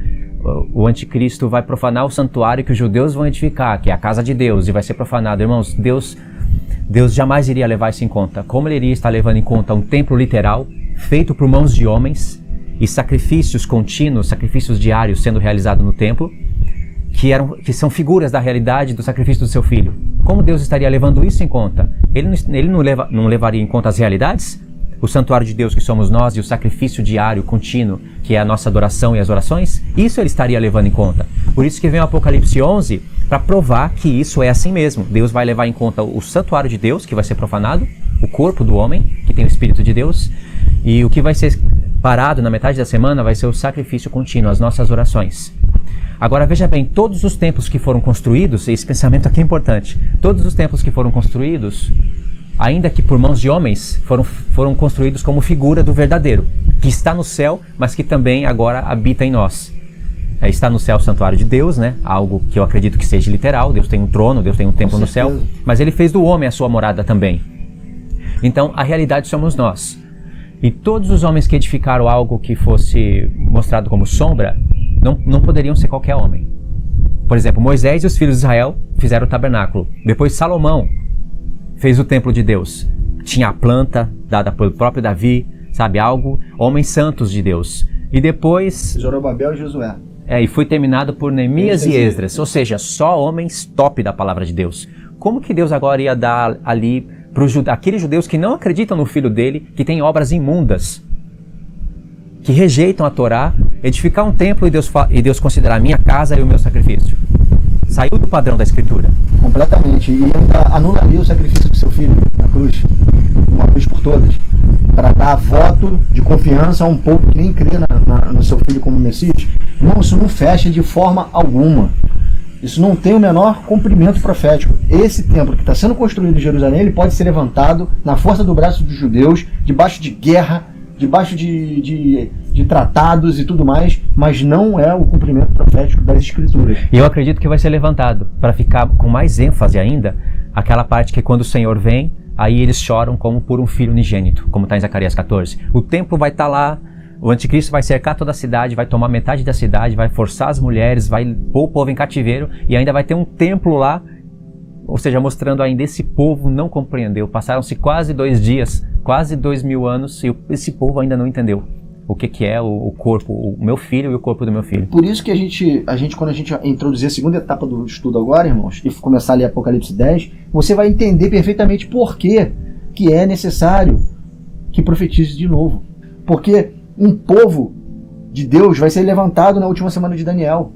B: O anticristo vai profanar o santuário que os judeus vão edificar, que é a casa de Deus, e vai ser profanado. Irmãos, Deus jamais iria levar isso em conta. Como ele iria estar levando em conta um templo literal, feito por mãos de homens, e sacrifícios contínuos, sacrifícios diários sendo realizados no templo, que são figuras da realidade do sacrifício do seu filho? Como Deus estaria levando isso em conta? Ele não levaria em conta as realidades? O santuário de Deus que somos nós e o sacrifício diário, contínuo, que é a nossa adoração e as orações? Isso ele estaria levando em conta. Por isso que vem o Apocalipse 11 para provar que isso é assim mesmo. Deus vai levar em conta o santuário de Deus, que vai ser profanado, o corpo do homem, que tem o Espírito de Deus, e o que vai ser parado na metade da semana vai ser o sacrifício contínuo, as nossas orações. Agora veja bem, todos os templos que foram construídos, esse pensamento aqui é importante, todos os templos que foram construídos, ainda que por mãos de homens, foram construídos como figura do verdadeiro, que está no céu, mas que também agora habita em nós. Está no céu o santuário de Deus, né? Algo que eu acredito que seja literal. Deus tem um trono, Deus tem um templo no céu, mas ele fez do homem a sua morada também. Então a realidade somos nós. E todos os homens que edificaram algo que fosse mostrado como sombra, não poderiam ser qualquer homem. Por exemplo, Moisés e os filhos de Israel fizeram o tabernáculo. Depois Salomão fez o templo de Deus. Tinha a planta dada pelo próprio Davi, sabe, homens santos de Deus. E depois
A: Zorobabel e Josué.
B: E foi terminado por Neemias e Esdras, ou seja, só homens top da palavra de Deus. Como que Deus agora ia dar ali para aqueles judeus que não acreditam no filho dele, que têm obras imundas, que rejeitam a Torá, edificar um templo e Deus considerar a minha casa e o meu sacrifício? Saiu do padrão da Escritura.
A: Completamente. E anularia o sacrifício do seu filho na cruz, uma vez por todas, para dar voto de confiança a um povo que nem crê no seu filho como Messias. Não, isso não fecha de forma alguma. Isso não tem o menor cumprimento profético. Esse templo que está sendo construído em Jerusalém, ele pode ser levantado na força do braço dos judeus, debaixo de guerra, debaixo de tratados e tudo mais, mas não é o cumprimento profético das Escrituras.
B: E eu acredito que vai ser levantado, para ficar com mais ênfase ainda, aquela parte que quando o Senhor vem, aí eles choram como por um filho unigênito, como está em Zacarias 14. O templo vai estar lá, o anticristo vai cercar toda a cidade, vai tomar metade da cidade, vai forçar as mulheres, vai pôr o povo em cativeiro, e ainda vai ter um templo lá, ou seja, mostrando ainda esse povo não compreendeu. Passaram-se quase 2 dias, quase 2000 anos, e esse povo ainda não entendeu. o que é o corpo, o meu filho e o corpo do meu filho.
A: Por isso que a gente, quando a gente introduzir a segunda etapa do estudo agora, irmãos, e começar a ler Apocalipse 10, você vai entender perfeitamente por que é necessário que profetize de novo. Porque um povo de Deus vai ser levantado na última semana de Daniel.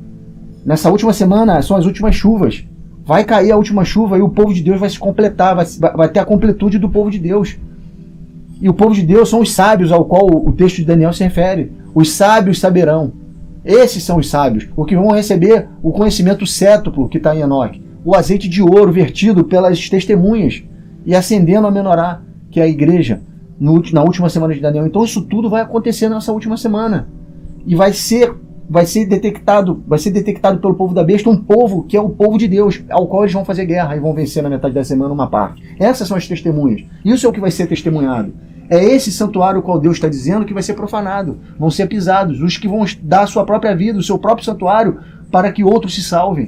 A: Nessa última semana são as últimas chuvas. Vai cair a última chuva e o povo de Deus vai se completar, vai ter a completude do povo de Deus. E o povo de Deus são os sábios ao qual o texto de Daniel se refere. Os sábios saberão. Esses são os sábios, os que vão receber o conhecimento cétuplo que está em Enoque. O azeite de ouro vertido pelas testemunhas e acendendo a menorá, que é a igreja, na última semana de Daniel. Então isso tudo vai acontecer nessa última semana. E vai ser detectado pelo povo da besta, um povo que é o povo de Deus, ao qual eles vão fazer guerra e vão vencer na metade da semana uma parte. Essas são as testemunhas. Isso é o que vai ser testemunhado. É esse santuário o qual Deus está dizendo que vai ser profanado. Vão ser pisados. Os que vão dar a sua própria vida, o seu próprio santuário, para que outros se salvem.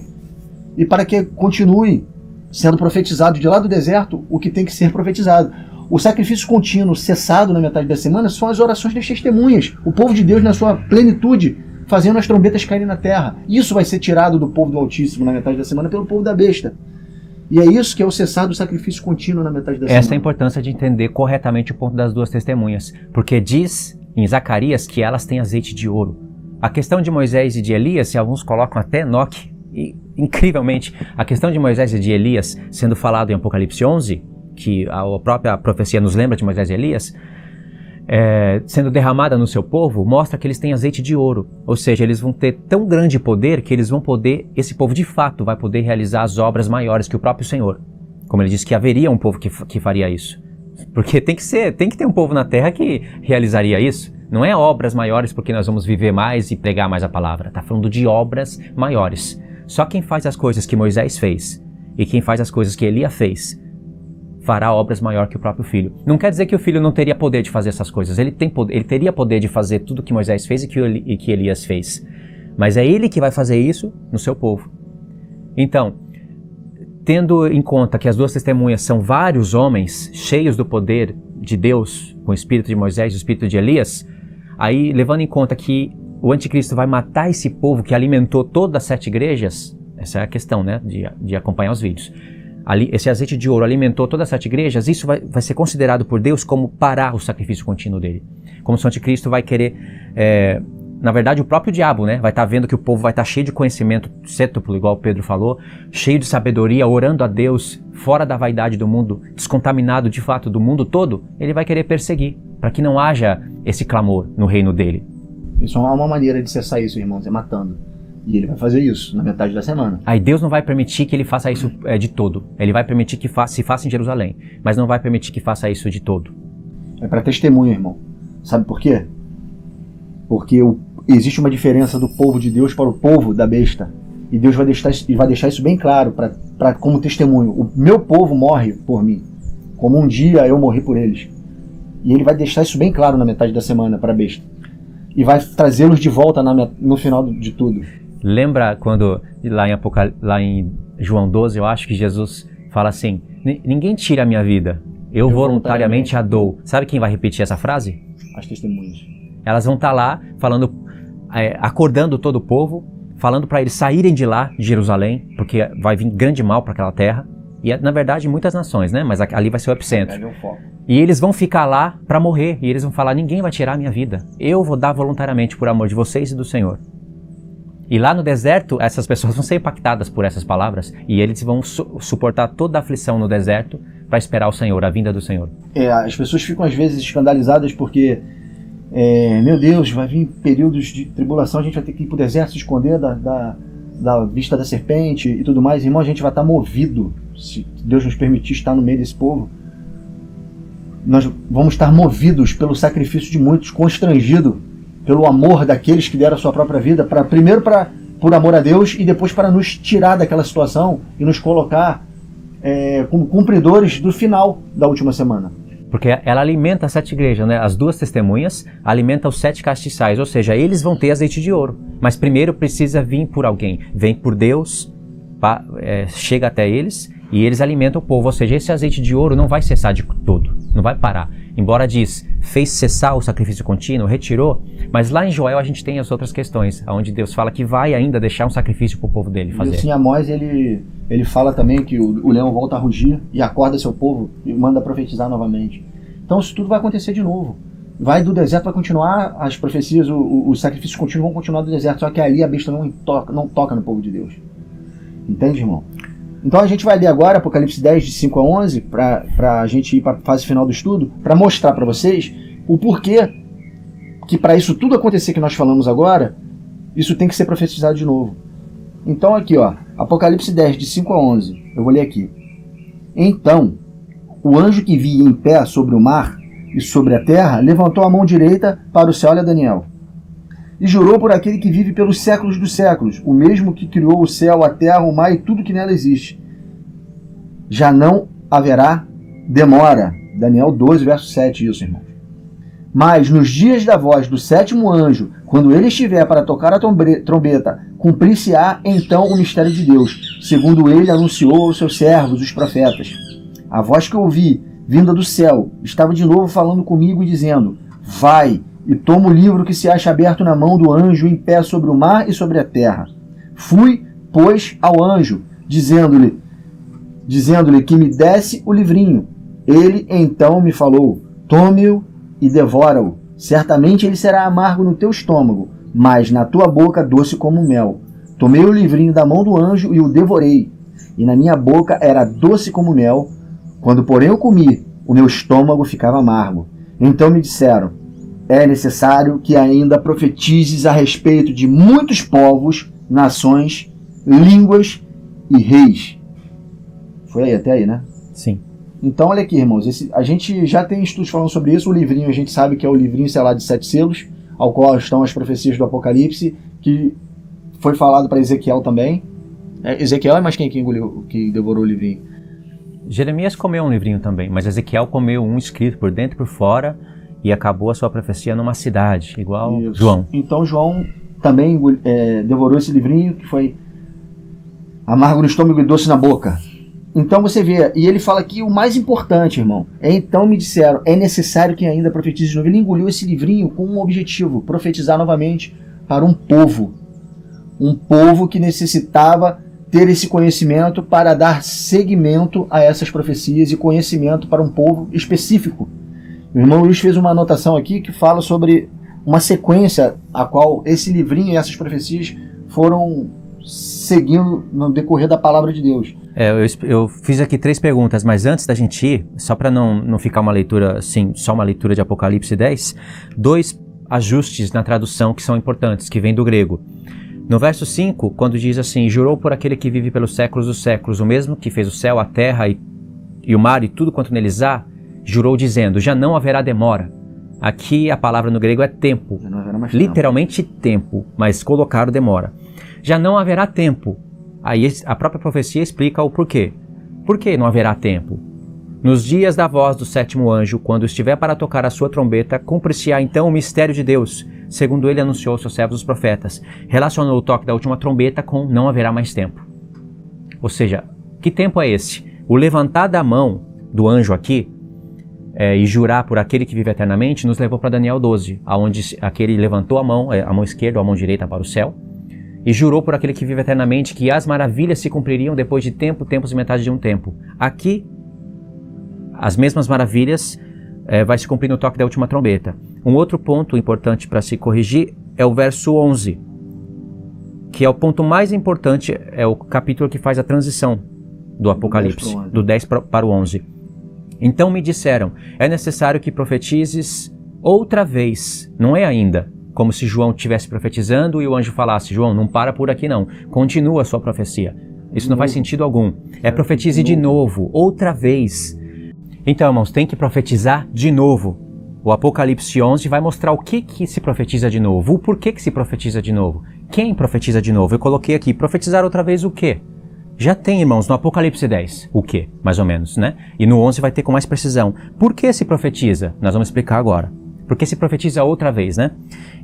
A: E para que continue sendo profetizado de lá do deserto o que tem que ser profetizado. O sacrifício contínuo cessado na metade da semana são as orações das testemunhas. O povo de Deus na sua plenitude, fazendo as trombetas caírem na terra. Isso vai ser tirado do povo do Altíssimo na metade da semana pelo povo da besta. E é isso que é o cessar do sacrifício contínuo na metade da semana.
B: Essa é a importância de entender corretamente o ponto das duas testemunhas. Porque diz em Zacarias que elas têm azeite de ouro. A questão de Moisés e de Elias, se alguns colocam até Enoque, e, incrivelmente, a questão de Moisés e de Elias sendo falado em Apocalipse 11, que a própria profecia nos lembra de Moisés e Elias, sendo derramada no seu povo, mostra que eles têm azeite de ouro. Ou seja, eles vão ter tão grande poder que eles vão poder, esse povo de fato vai poder realizar as obras maiores que o próprio Senhor. Como ele disse que haveria um povo que faria isso. Porque tem que ter um povo na terra que realizaria isso. Não é obras maiores porque nós vamos viver mais e pregar mais a palavra. Está falando de obras maiores. Só quem faz as coisas que Moisés fez e quem faz as coisas que Elias fez fará obras maior que o próprio filho. Não quer dizer que o filho não teria poder de fazer essas coisas. Ele teria poder de fazer tudo que Moisés fez e que Elias fez. Mas é ele que vai fazer isso no seu povo. Então, tendo em conta que as duas testemunhas são vários homens cheios do poder de Deus, com o espírito de Moisés e o espírito de Elias, aí levando em conta que o anticristo vai matar esse povo que alimentou todas as 7 igrejas, essa é a questão, né, de acompanhar os vídeos. Esse azeite de ouro alimentou todas as 7 igrejas, isso vai ser considerado por Deus como parar o sacrifício contínuo dele. Como se o anticristo vai querer, na verdade o próprio diabo, né, vai estar vendo que o povo vai estar cheio de conhecimento cétuplo, igual o Pedro falou, cheio de sabedoria, orando a Deus, fora da vaidade do mundo, descontaminado de fato do mundo todo, ele vai querer perseguir, para que não haja esse clamor no reino dele.
A: Isso é uma maneira de cessar isso, irmãos, é matando. E ele vai fazer isso na metade da semana.
B: Aí Deus não vai permitir que ele faça isso de todo. Ele vai permitir que se faça em Jerusalém, mas não vai permitir que faça isso de todo.
A: É para testemunha, irmão. Sabe por quê? Porque existe uma diferença do povo de Deus para o povo da besta. E Deus vai deixar isso bem claro como testemunho. O meu povo morre por mim, como um dia eu morri por eles. E ele vai deixar isso bem claro na metade da semana para a besta. E vai trazê-los de volta no final de tudo.
B: Lembra quando lá em João 12, eu acho que Jesus fala assim, ninguém tira a minha vida, eu voluntariamente a dou. Sabe quem vai repetir essa frase?
A: As testemunhas.
B: Elas vão estar lá falando, acordando todo o povo, falando para eles saírem de lá, de Jerusalém, porque vai vir grande mal para aquela terra. E na verdade muitas nações, né? Mas ali vai ser o epicentro. E eles vão ficar lá para morrer, e eles vão falar, ninguém vai tirar a minha vida, eu vou dar voluntariamente por amor de vocês e do Senhor. E lá no deserto, essas pessoas vão ser impactadas por essas palavras e eles vão suportar toda a aflição no deserto para esperar o Senhor, a vinda do Senhor.
A: As pessoas ficam às vezes escandalizadas porque, meu Deus, vai vir períodos de tribulação, a gente vai ter que ir para o deserto se esconder da vista da serpente e tudo mais. Irmão, a gente vai estar movido, se Deus nos permitir estar no meio desse povo. Nós vamos estar movidos pelo sacrifício de muitos, constrangido pelo amor daqueles que deram a sua própria vida, primeiro por amor a Deus e depois para nos tirar daquela situação e nos colocar como cumpridores do final da última semana.
B: Porque ela alimenta as 7 igrejas, né? As duas testemunhas alimentam os 7 castiçais, ou seja, eles vão ter azeite de ouro. Mas primeiro precisa vir por alguém. Vem por Deus, chega até eles e eles alimentam o povo, ou seja, esse azeite de ouro não vai cessar de todo, não vai parar. Embora diz, fez cessar o sacrifício contínuo, retirou, mas lá em Joel a gente tem as outras questões, onde Deus fala que vai ainda deixar um sacrifício para o povo dele fazer.
A: E assim, Amós, ele fala também que o leão volta a rugir e acorda seu povo e manda profetizar novamente. Então isso tudo vai acontecer de novo. Vai do deserto, vai continuar as profecias, os sacrifícios contínuos vão continuar do deserto, só que ali a besta não toca no povo de Deus. Entende, irmão? Então a gente vai ler agora Apocalipse 10, de 5 a 11, para a gente ir para a fase final do estudo, para mostrar para vocês o porquê que para isso tudo acontecer que nós falamos agora, isso tem que ser profetizado de novo. Então aqui, ó, Apocalipse 10, de 5 a 11, eu vou ler aqui. Então, o anjo que via em pé sobre o mar e sobre a terra, levantou a mão direita para o céu, olha Daniel, e jurou por aquele que vive pelos séculos dos séculos, o mesmo que criou o céu, a terra, o mar e tudo que nela existe. Já não haverá demora. Daniel 12, verso 7, isso, irmão. Mas nos dias da voz do sétimo anjo, quando ele estiver para tocar a trombeta, cumprir-se-á então o mistério de Deus, segundo ele anunciou aos seus servos, os profetas. A voz que ouvi, vinda do céu, estava de novo falando comigo e dizendo, vai e toma o livro que se acha aberto na mão do anjo em pé sobre o mar e sobre a terra. Fui, pois, ao anjo, dizendo-lhe que me desse o livrinho. Ele então me falou, tome-o e devora-o. Certamente ele será amargo no teu estômago, mas na tua boca doce como mel. Tomei o livrinho da mão do anjo e o devorei. E na minha boca era doce como mel. Quando, porém, eu comi, o meu estômago ficava amargo. Então me disseram, é necessário que ainda profetizes a respeito de muitos povos, nações, línguas e reis. Foi aí, até aí, né?
B: Sim.
A: Então, olha aqui, irmãos, a gente já tem estudos falando sobre isso. O livrinho, a gente sabe que é o livrinho selado de 7 selos, ao qual estão as profecias do Apocalipse, que foi falado para Ezequiel também. Ezequiel é mais quem engoliu, que devorou o livrinho?
B: Jeremias comeu um livrinho também, mas Ezequiel comeu um escrito por dentro e por fora e acabou a sua profecia numa cidade, igual isso. João.
A: Então João também devorou esse livrinho, que foi amargo no estômago e doce na boca. Então você vê, e ele fala aqui o mais importante, irmão. Então me disseram, é necessário que ainda profetize de novo. Ele engoliu esse livrinho com um objetivo, profetizar novamente para um povo. Um povo que necessitava ter esse conhecimento para dar seguimento a essas profecias e conhecimento para um povo específico. O irmão Luiz fez uma anotação aqui que fala sobre uma sequência a qual esse livrinho e essas profecias foram seguindo no decorrer da palavra de Deus.
B: Eu fiz aqui 3 perguntas, mas antes da gente ir, só para não ficar uma leitura assim, só uma leitura de Apocalipse 10, 2 ajustes na tradução que são importantes, que vem do grego. No verso 5, quando diz assim, jurou por aquele que vive pelos séculos dos séculos, o mesmo que fez o céu, a terra e o mar e tudo quanto neles há, jurou dizendo, já não haverá demora. Aqui a palavra no grego é tempo, literalmente tempo, mas colocaram demora. Já não haverá tempo. Aí a própria profecia explica o porquê. Por que não haverá tempo? Nos dias da voz do sétimo anjo, quando estiver para tocar a sua trombeta, cumprir-se-á então o mistério de Deus, segundo ele anunciou aos seus servos os profetas. Relacionou o toque da última trombeta com não haverá mais tempo. Ou seja, que tempo é esse? O levantar da mão do anjo aqui e jurar por aquele que vive eternamente nos levou para Daniel 12, onde aquele levantou a mão esquerda ou a mão direita para o céu, e jurou por aquele que vive eternamente que as maravilhas se cumpririam depois de tempo, tempos e metade de um tempo. Aqui, as mesmas maravilhas vai se cumprir no toque da última trombeta. Um outro ponto importante para se corrigir é o verso 11, que é o ponto mais importante, é o capítulo que faz a transição do Apocalipse, do 10 para o 11. Então me disseram, é necessário que profetizes outra vez, não é ainda, como se João estivesse profetizando e o anjo falasse, João, não para por aqui não, continua a sua profecia. Isso não faz sentido algum. Profetize de novo, outra vez. Então, irmãos, tem que profetizar de novo. O Apocalipse 11 vai mostrar o que se profetiza de novo, o porquê que se profetiza de novo. Quem profetiza de novo? Eu coloquei aqui, profetizar outra vez o quê? Já tem, irmãos, no Apocalipse 10, o quê? Mais ou menos, né? E no 11 vai ter com mais precisão. Por que se profetiza? Nós vamos explicar agora. Porque se profetiza outra vez, né?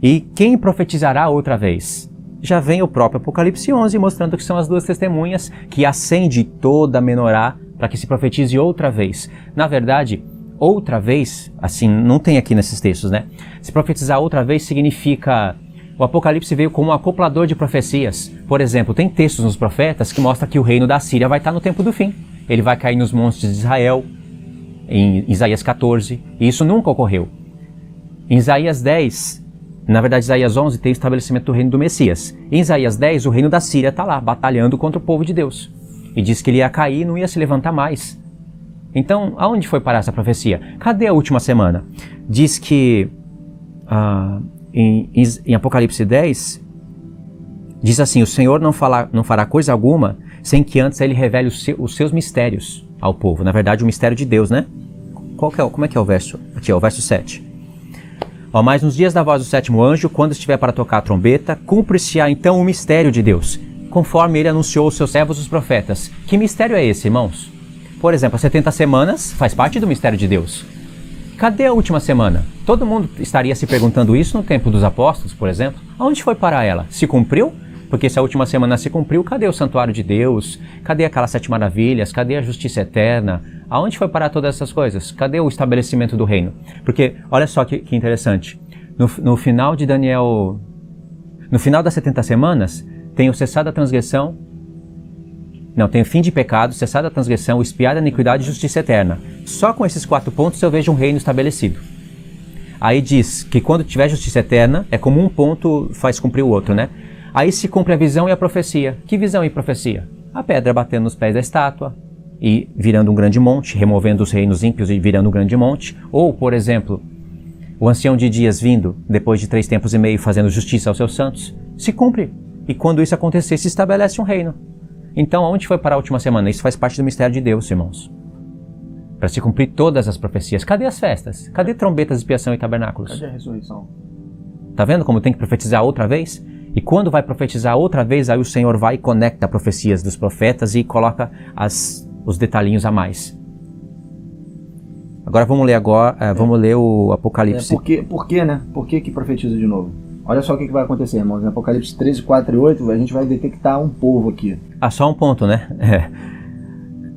B: E quem profetizará outra vez? já vem o próprio Apocalipse 11 mostrando que são as duas testemunhas que acende toda a menorá para que se profetize outra vez. Na verdade, outra vez, assim, não tem aqui nesses textos, né? Se profetizar outra vez significa... O Apocalipse veio como um acoplador de profecias. Por exemplo, tem textos nos profetas que mostram que o reino da Síria vai estar no tempo do fim. Ele vai cair nos montes de Israel, em Isaías 14, e isso nunca ocorreu. Em Isaías 10, na verdade Isaías 11 tem o estabelecimento do reino do Messias. Em Isaías 10, o reino da Síria está lá, batalhando contra o povo de Deus. E diz que ele ia cair e não ia se levantar mais. Então, aonde foi parar essa profecia? Cadê a última semana? Diz que... Em Apocalipse 10, diz assim, o Senhor não fará coisa alguma sem que antes ele revele os seus mistérios ao povo. Na verdade, o mistério de Deus, né? Como é que é o verso? Aqui é o verso 7. Mas nos dias da voz do sétimo anjo, quando estiver para tocar a trombeta, cumpre-se-á então o mistério de Deus, conforme ele anunciou aos seus servos os profetas. Que mistério é esse, irmãos? Por exemplo, as 70 semanas faz parte do mistério de Deus. Cadê a última semana? Todo mundo estaria se perguntando isso no tempo dos apóstolos, por exemplo. Aonde foi parar ela? Se cumpriu? Porque se a última semana se cumpriu, cadê o santuário de Deus? Cadê aquelas 7 maravilhas? Cadê a justiça eterna? Aonde foi parar todas essas coisas? Cadê o estabelecimento do reino? Porque, olha só que interessante. No final de Daniel... No final das 70 semanas, tem o cessar da transgressão... Não, tem o fim de pecado, cessar da transgressão, expiar da iniquidade e justiça eterna. Só com esses 4 pontos eu vejo um reino estabelecido. Aí diz que quando tiver justiça eterna, é como um ponto faz cumprir o outro, né? Aí se cumpre a visão e a profecia. Que visão e profecia? A pedra batendo nos pés da estátua e virando um grande monte, removendo os reinos ímpios e virando um grande monte. Ou, por exemplo, o ancião de dias vindo, depois de 3 tempos e meio, fazendo justiça aos seus santos. Se cumpre. E quando isso acontecer, se estabelece um reino. Então, aonde foi para a última semana? Isso faz parte do mistério de Deus, irmãos. Para se cumprir todas as profecias. Cadê as festas? Cadê trombetas, expiação e tabernáculos?
A: Cadê a ressurreição?
B: Tá vendo como tem que profetizar outra vez? E quando vai profetizar outra vez, aí o Senhor vai e conecta profecias dos profetas e coloca os detalhinhos a mais. Agora vamos ler o Apocalipse.
A: Por que, né? Por que profetiza de novo? Olha só o que vai acontecer, irmãos. Em Apocalipse 13, 4 e 8, a gente vai detectar um povo aqui.
B: Só um ponto, né?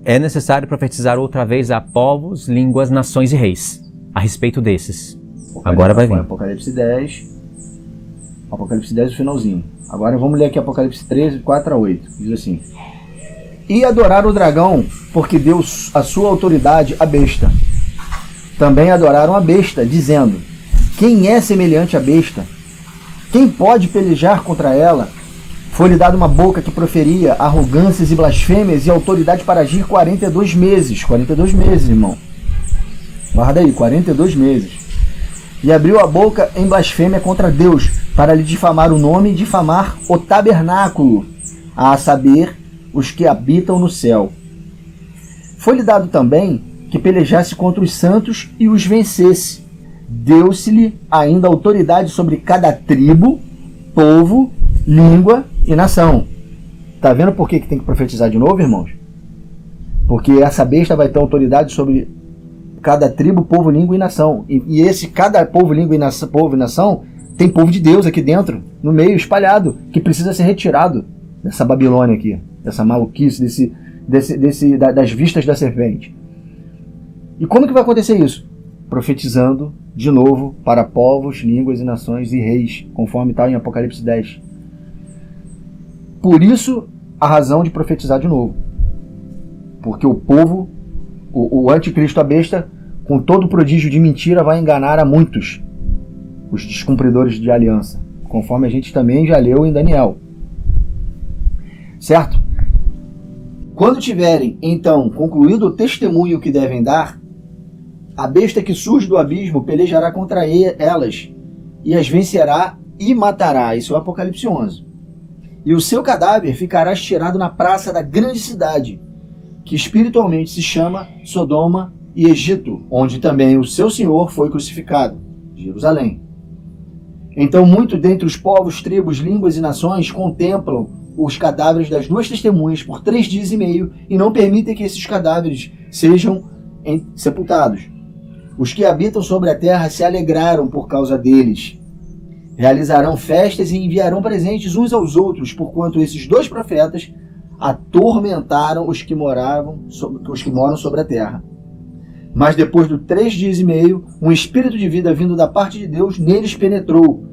B: É necessário profetizar outra vez a povos, línguas, nações e reis. A respeito desses. Agora vai vir.
A: Apocalipse 10, o finalzinho. Agora vamos ler aqui Apocalipse 13, 4 a 8. Diz assim: E adoraram o dragão, porque deu a sua autoridade à besta. Também adoraram a besta, dizendo: Quem é semelhante à besta? Quem pode pelejar contra ela? Foi-lhe dada uma boca que proferia arrogâncias e blasfêmias e autoridade para agir 42 meses. 42 meses, irmão. Guarda aí, 42 meses. E abriu a boca em blasfêmia contra Deus, para lhe difamar o nome e difamar o tabernáculo, a saber, os que habitam no céu. Foi-lhe dado também que pelejasse contra os santos e os vencesse. Deu-se-lhe ainda autoridade sobre cada tribo, povo, língua e nação. Tá vendo por que tem que profetizar de novo, irmãos? Porque essa besta vai ter autoridade sobre cada tribo, povo, língua e nação. E esse cada povo, língua e nação tem povo de Deus aqui dentro, no meio, espalhado, que precisa ser retirado dessa Babilônia aqui, dessa maluquice, das vistas da serpente. E como que vai acontecer isso? Profetizando de novo para povos, línguas e nações e reis, conforme está em Apocalipse 10. Por isso, a razão de profetizar de novo. Porque o povo, o anticristo, a besta, com todo prodígio de mentira, vai enganar a muitos, os descumpridores de aliança, conforme a gente também já leu em Daniel. Certo? Quando tiverem, então, concluído o testemunho que devem dar, a besta que surge do abismo pelejará contra elas, e as vencerá e matará. Isso é o Apocalipse 11. E o seu cadáver ficará estirado na praça da grande cidade, que espiritualmente se chama Sodoma e Egito, onde também o seu Senhor foi crucificado, Jerusalém. Então muitos dentre os povos, tribos, línguas e nações contemplam os cadáveres das 2 testemunhas por 3 dias e meio e não permitem que esses cadáveres sejam sepultados. Os que habitam sobre a terra se alegraram por causa deles Realizarão festas e enviarão presentes uns aos outros, porquanto esses 2 profetas atormentaram os que moram sobre a terra. Mas depois de 3 dias e meio, um espírito de vida vindo da parte de Deus neles penetrou.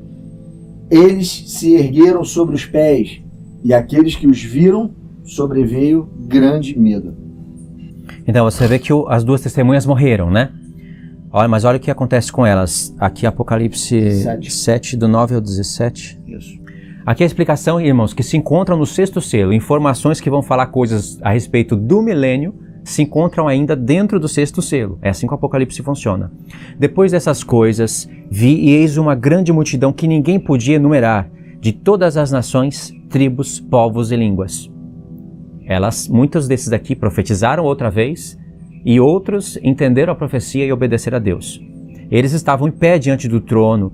A: Eles se ergueram sobre os pés, e aqueles que os viram sobreveio grande medo.
B: Então você vê que as 2 testemunhas morreram, né? Mas olha o que acontece com elas. Aqui Apocalipse 7, do 9 ao 17.
A: Isso.
B: Aqui a explicação, irmãos, que se encontram no 6º selo, informações que vão falar coisas a respeito do milênio, se encontram ainda dentro do 6º selo. É assim que o Apocalipse funciona. Depois dessas coisas, vi e eis uma grande multidão que ninguém podia enumerar, de todas as nações, tribos, povos e línguas. Muitos desses aqui profetizaram outra vez, e outros entenderam a profecia e obedeceram a Deus. Eles estavam em pé diante do trono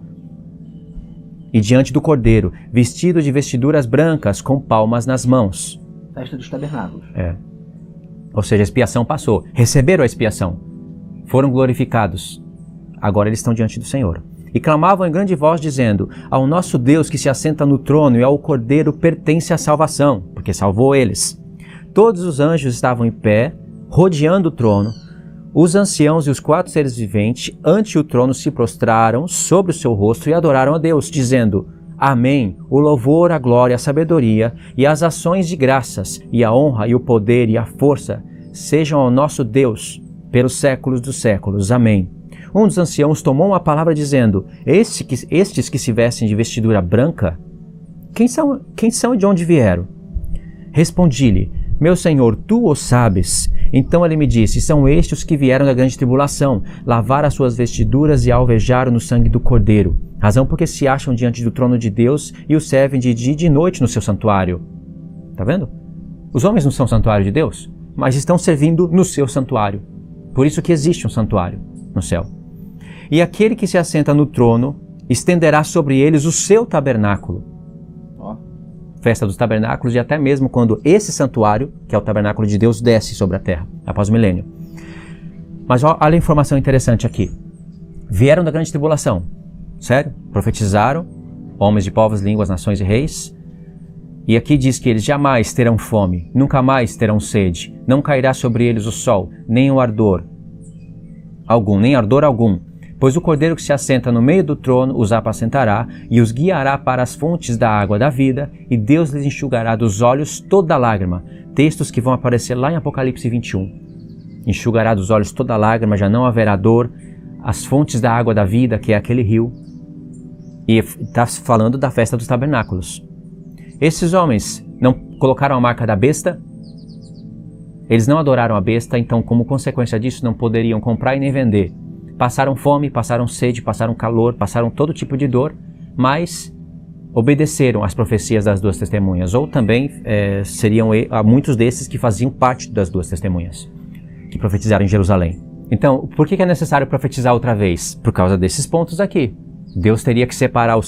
B: e diante do Cordeiro, vestidos de vestiduras brancas, com palmas nas mãos.
A: Festa dos tabernáculos.
B: Ou seja, a expiação passou. Receberam a expiação. Foram glorificados. Agora eles estão diante do Senhor. E clamavam em grande voz, dizendo: ao nosso Deus que se assenta no trono e ao Cordeiro pertence a salvação, porque salvou eles. Todos os anjos estavam em pé, rodeando o trono. Os anciãos e os 4 seres viventes ante o trono se prostraram sobre o seu rosto e adoraram a Deus, dizendo: Amém, o louvor, a glória, a sabedoria e as ações de graças e a honra e o poder e a força sejam ao nosso Deus pelos séculos dos séculos. Amém. Um dos anciãos tomou uma palavra dizendo: estes que se vestem de vestidura branca, quem são e de onde vieram? Respondi-lhe: meu senhor, tu o sabes. Então ele me disse: são estes os que vieram da grande tribulação, lavaram as suas vestiduras e alvejaram no sangue do Cordeiro, razão porque se acham diante do trono de Deus e o servem de dia e de noite no seu santuário. Tá vendo? Os homens não são santuário de Deus, mas estão servindo no seu santuário. Por isso que existe um santuário no céu. E aquele que se assenta no trono estenderá sobre eles o seu tabernáculo. Festa dos tabernáculos, e até mesmo quando esse santuário, que é o tabernáculo de Deus, desce sobre a terra, após o milênio. Mas olha a informação interessante aqui. Vieram da grande tribulação, sério? Profetizaram, homens de povos, línguas, nações e reis. E aqui diz que eles jamais terão fome, nunca mais terão sede, não cairá sobre eles o sol, nem o ardor algum. Pois o Cordeiro que se assenta no meio do trono os apacentará e os guiará para as fontes da água da vida, e Deus lhes enxugará dos olhos toda lágrima. Textos que vão aparecer lá em Apocalipse 21. Enxugará dos olhos toda lágrima, já não haverá dor, as fontes da água da vida, que é aquele rio. E está falando da festa dos tabernáculos. Esses homens não colocaram a marca da besta, eles não adoraram a besta, então como consequência disso não poderiam comprar e nem vender. Passaram fome, passaram sede, passaram calor, passaram todo tipo de dor, mas obedeceram às profecias das 2 testemunhas, ou também seriam muitos desses que faziam parte das 2 testemunhas, que profetizaram em Jerusalém. Então, por que é necessário profetizar outra vez? Por causa desses pontos aqui. Deus teria que separar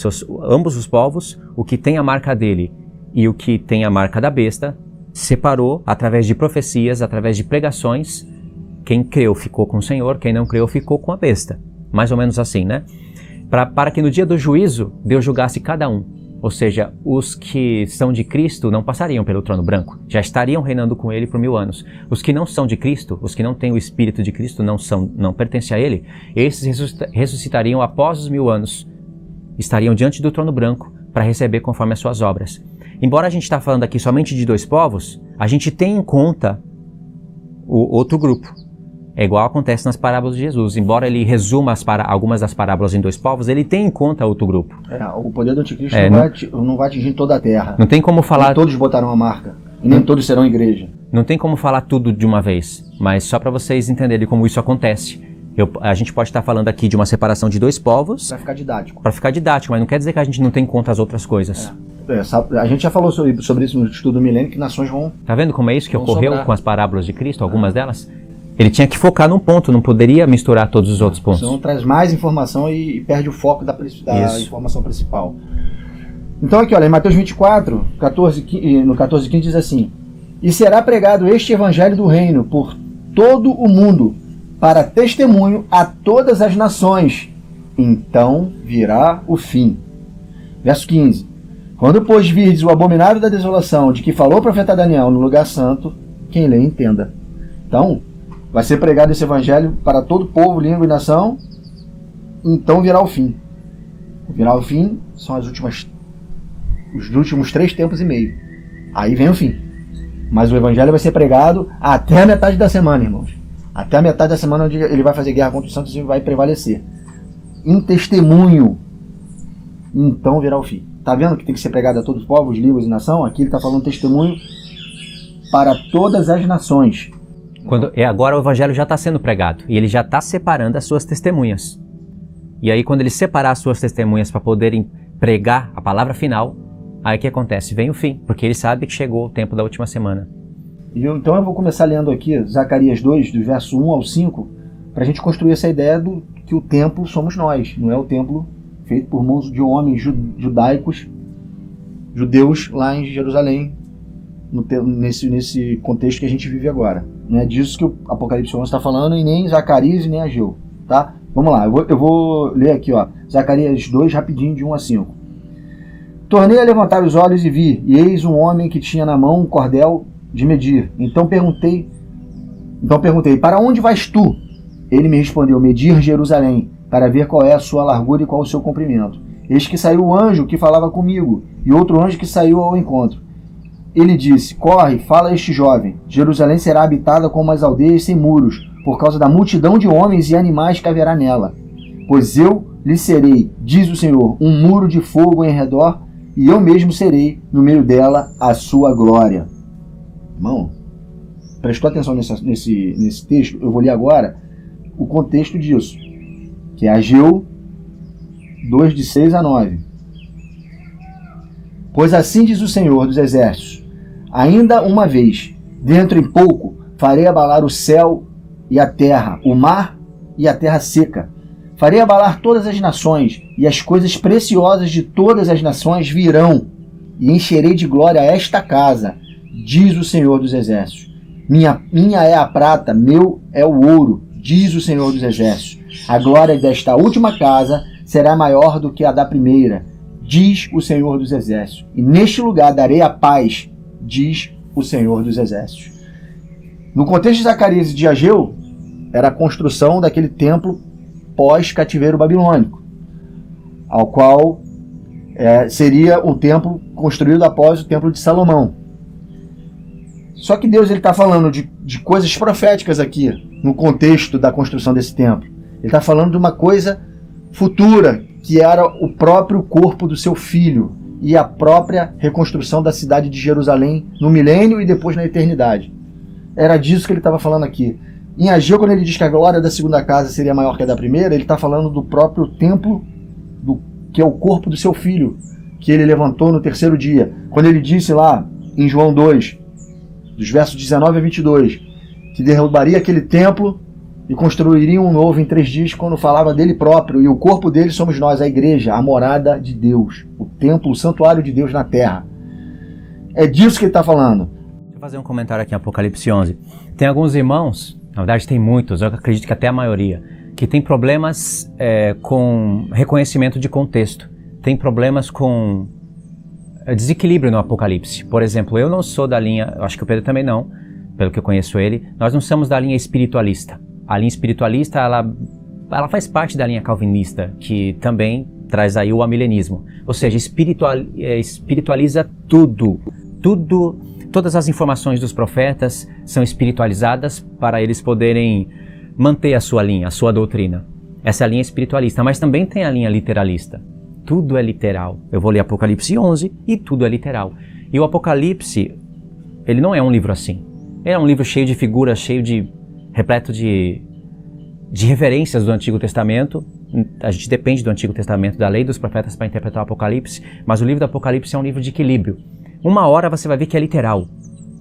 B: ambos os povos, o que tem a marca dele e o que tem a marca da besta, separou através de profecias, através de pregações. Quem creu ficou com o Senhor, quem não creu ficou com a besta. Mais ou menos assim, né? Para que no dia do juízo, Deus julgasse cada um. Ou seja, os que são de Cristo não passariam pelo trono branco. Já estariam reinando com Ele por 1000 anos. Os que não são de Cristo, os que não têm o Espírito de Cristo, não pertencem a Ele, esses ressuscitariam após os 1000 anos. Estariam diante do trono branco para receber conforme as suas obras. Embora a gente está falando aqui somente de 2 povos, a gente tem em conta o outro grupo. É igual acontece nas parábolas de Jesus. Embora ele resuma algumas das parábolas em 2 povos, ele tem em conta outro grupo.
A: O poder do anticristo não vai atingir toda a terra.
B: Não tem como falar...
A: Nem todos botaram a marca. E nem todos serão igreja.
B: Não tem como falar tudo de uma vez. Mas só para vocês entenderem como isso acontece. A gente pode estar falando aqui de uma separação de 2 povos...
A: Para ficar didático.
B: Para ficar didático, mas não quer dizer que a gente não tem em conta as outras coisas.
A: A gente já falou sobre isso no estudo do milênio, que nações vão...
B: Tá vendo como é isso que ocorreu com as parábolas de Cristo, algumas delas? Ele tinha que focar num ponto, não poderia misturar todos os outros pontos.
A: Senão traz mais informação e perde o foco da informação principal. Então aqui, olha, em Mateus 24, no 14:15 diz assim: e será pregado este evangelho do reino por todo o mundo, para testemunho a todas as nações. Então virá o fim. Verso 15. Quando, pois, virdes o abominável da desolação, de que falou o profeta Daniel no lugar santo, quem lê, entenda. Então, vai ser pregado esse evangelho para todo povo, língua e nação, então virá o fim. Virá o fim são os últimos 3 tempos e meio. Aí vem o fim. Mas o evangelho vai ser pregado até a metade da semana, irmãos. Até a metade da semana, onde ele vai fazer guerra contra os santos e vai prevalecer. Em testemunho, então virá o fim. Tá vendo que tem que ser pregado a todos os povos, línguas e nação? Aqui ele está falando testemunho para todas as nações.
B: Agora o evangelho já está sendo pregado e ele já está separando as suas testemunhas. E aí quando ele separar as suas testemunhas para poderem pregar a palavra final, aí o que acontece? Vem o fim, porque ele sabe que chegou o tempo da última semana.
A: Então eu vou começar lendo aqui Zacarias 2, do verso 1 ao 5, para a gente construir essa ideia do que o templo somos nós, não é o templo feito por mãos de homens judeus lá em Jerusalém, nesse contexto que a gente vive agora. Não é disso que o Apocalipse 11 está falando, e nem Zacarias e nem Ageu. Tá? Vamos lá, eu vou ler aqui, ó, Zacarias 2, rapidinho, de 1 a 5. Tornei a levantar os olhos e vi, e eis um homem que tinha na mão um cordel de medir. Então perguntei, para onde vais tu? Ele me respondeu, medir Jerusalém, para ver qual é a sua largura e qual o seu comprimento. Eis que saiu o anjo que falava comigo, e outro anjo que saiu ao encontro. Ele disse, corre, fala a este jovem, Jerusalém será habitada como as aldeias sem muros, por causa da multidão de homens e animais que haverá nela. Pois eu lhe serei, diz o Senhor, um muro de fogo em redor, e eu mesmo serei, no meio dela, a sua glória. Irmão, prestou atenção nesse texto? Eu vou ler agora o contexto disso, que é Ageu 2, de 6 a 9. Pois assim diz o Senhor dos Exércitos, ainda uma vez, dentro em pouco, farei abalar o céu e a terra, o mar e a terra seca. Farei abalar todas as nações, e as coisas preciosas de todas as nações virão, e encherei de glória esta casa, diz o Senhor dos Exércitos. Minha é a prata, meu é o ouro, diz o Senhor dos Exércitos. A glória desta última casa será maior do que a da primeira, diz o Senhor dos Exércitos. E neste lugar darei a paz, diz o Senhor dos Exércitos. No contexto de Zacarias e de Ageu, era a construção daquele templo pós-cativeiro babilônico, ao qual seria o templo construído após o templo de Salomão. Só que Deus está falando de coisas proféticas aqui, no contexto da construção desse templo. Ele está falando de uma coisa futura, que era o próprio corpo do seu filho e a própria reconstrução da cidade de Jerusalém no milênio e depois na eternidade. Era disso que ele estava falando aqui. Em Ageu, quando ele diz que a glória da segunda casa seria maior que a da primeira, ele está falando do próprio templo, que é o corpo do seu filho, que ele levantou no 3º dia. Quando ele disse lá, em João 2, dos versos 19 a 22, que derrubaria aquele templo e construiria um novo em 3 dias, quando falava dele próprio, e o corpo dele somos nós, a igreja, a morada de Deus, o templo, o santuário de Deus na terra. É disso que ele está falando.
B: Deixa eu fazer um comentário aqui em Apocalipse 11. Tem alguns irmãos, na verdade tem muitos, eu acredito que até a maioria, que tem problemas com reconhecimento de contexto. Tem problemas com desequilíbrio no Apocalipse. Por exemplo, eu não sou da linha, acho que o Pedro também não, pelo que eu conheço ele, nós não somos da linha espiritualista. A linha espiritualista, ela faz parte da linha calvinista, que também traz aí o amilenismo. Ou seja, espiritualiza tudo. Todas as informações dos profetas são espiritualizadas para eles poderem manter a sua linha, a sua doutrina. Essa é a linha espiritualista, mas também tem a linha literalista. Tudo é literal. Eu vou ler Apocalipse 11 e tudo é literal. E o Apocalipse, ele não é um livro assim. Ele é um livro cheio de figuras, repleto de referências do Antigo Testamento. A gente depende do Antigo Testamento, da lei dos profetas para interpretar o Apocalipse, mas o livro do Apocalipse é um livro de equilíbrio. Uma hora você vai ver que é literal.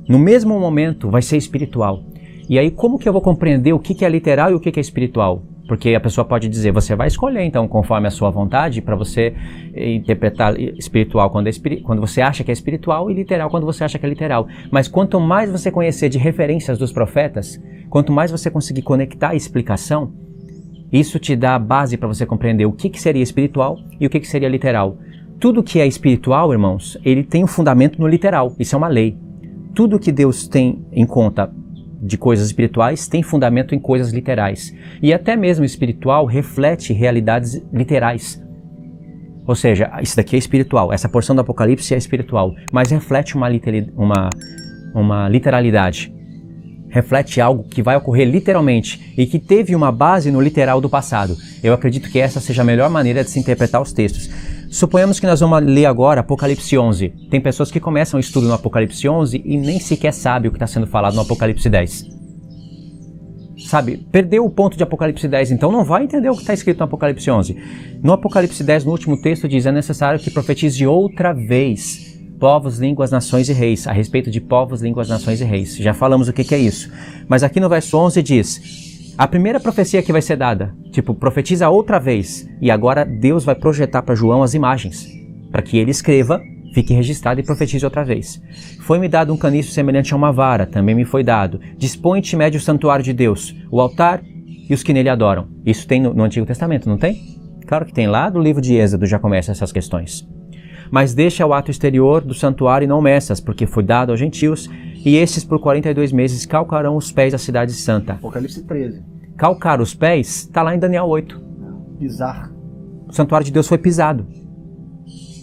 B: No mesmo momento vai ser espiritual. E aí como que eu vou compreender o que é literal e o que é espiritual? Porque a pessoa pode dizer, você vai escolher então conforme a sua vontade para você interpretar espiritual quando você acha que é espiritual e literal quando você acha que é literal. Mas quanto mais você conhecer de referências dos profetas, quanto mais você conseguir conectar a explicação, isso te dá a base para você compreender o que seria espiritual e o que seria literal. tudo que é espiritual, irmãos, ele tem um fundamento no literal. Isso é uma lei. Tudo que Deus tem em conta de coisas espirituais tem fundamento em coisas literais. E até mesmo espiritual reflete realidades literais. Ou seja, isso daqui é espiritual, essa porção do Apocalipse é espiritual, mas reflete uma literalidade. Reflete algo que vai ocorrer literalmente e que teve uma base no literal do passado. Eu acredito que essa seja a melhor maneira de se interpretar os textos. Suponhamos que nós vamos ler agora Apocalipse 11. Tem pessoas que começam o estudo no Apocalipse 11 e nem sequer sabem o que está sendo falado no Apocalipse 10. Sabe, perdeu o ponto de Apocalipse 10, então não vai entender o que está escrito no Apocalipse 11. No Apocalipse 10, no último texto, diz: é necessário que profetize outra vez povos, línguas, nações e reis. A respeito de povos, línguas, nações e reis. Já falamos o que é isso. Mas aqui no verso 11 diz: a primeira profecia que vai ser dada, profetiza outra vez. E agora Deus vai projetar para João as imagens, para que ele escreva, fique registrado e profetize outra vez. Foi-me dado um caniço semelhante a uma vara, também me foi dado. Dispõe-te e mede o santuário de Deus, o altar e os que nele adoram. Isso tem no Antigo Testamento, não tem? Claro que tem, lá do livro de Êxodo já começa essas questões. Mas deixa o ato exterior do santuário e não meças, porque foi dado aos gentios, e estes por 42 meses calcarão os pés da cidade santa.
A: Apocalipse 13.
B: Calcar os pés está lá em Daniel 8.
A: Pisar.
B: O santuário de Deus foi pisado.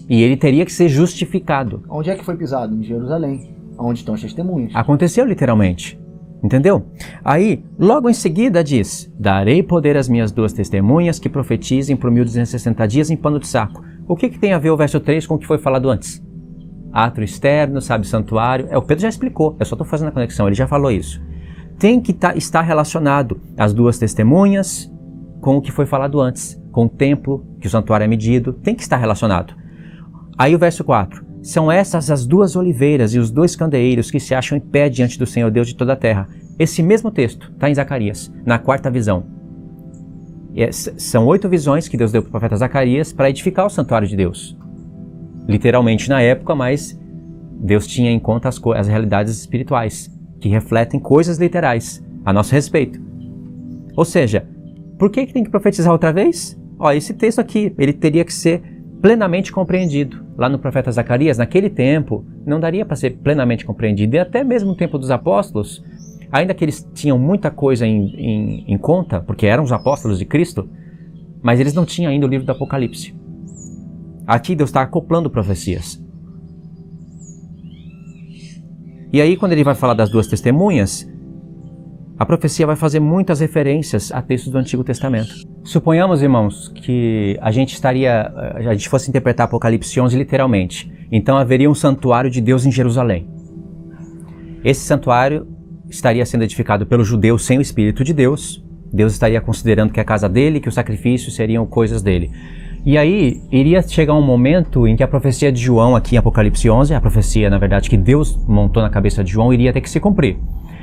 B: E ele teria que ser justificado.
A: Onde é que foi pisado? Em Jerusalém, onde estão as testemunhas.
B: Aconteceu literalmente. Entendeu? Aí, logo em seguida diz: darei poder às minhas 2 testemunhas que profetizem por 1260 dias em pano de saco. O que tem a ver o verso 3 com o que foi falado antes? Átrio externo, sabe, santuário. O Pedro já explicou, eu só estou fazendo a conexão, ele já falou isso. Tem que estar relacionado as 2 testemunhas com o que foi falado antes, com o templo, que o santuário é medido, tem que estar relacionado. Aí o verso 4. São essas as 2 oliveiras e os 2 candeeiros que se acham em pé diante do Senhor Deus de toda a terra. Esse mesmo texto está em Zacarias, na 4ª visão. São 8 visões que Deus deu para o profeta Zacarias para edificar o santuário de Deus. Literalmente na época, mas Deus tinha em conta as realidades espirituais, que refletem coisas literais a nosso respeito. Ou seja, por que tem que profetizar outra vez? Esse texto aqui, ele teria que ser plenamente compreendido. Lá no profeta Zacarias, naquele tempo, não daria para ser plenamente compreendido. E até mesmo no tempo dos apóstolos, ainda que eles tinham muita coisa em conta, porque eram os apóstolos de Cristo, mas eles não tinham ainda o livro do Apocalipse. Aqui Deus está acoplando profecias. E aí, quando ele vai falar das 2 testemunhas, a profecia vai fazer muitas referências a textos do Antigo Testamento. Suponhamos, irmãos, que a gente fosse interpretar Apocalipse 11 literalmente. Então haveria um santuário de Deus em Jerusalém. Esse santuário estaria sendo edificado pelo judeu sem o Espírito de Deus. Deus estaria considerando que é a casa dele, que os sacrifícios seriam coisas dele. E aí iria chegar um momento em que a profecia de João aqui em Apocalipse 11, a profecia, na verdade, que Deus montou na cabeça de João, iria ter que se cumprir.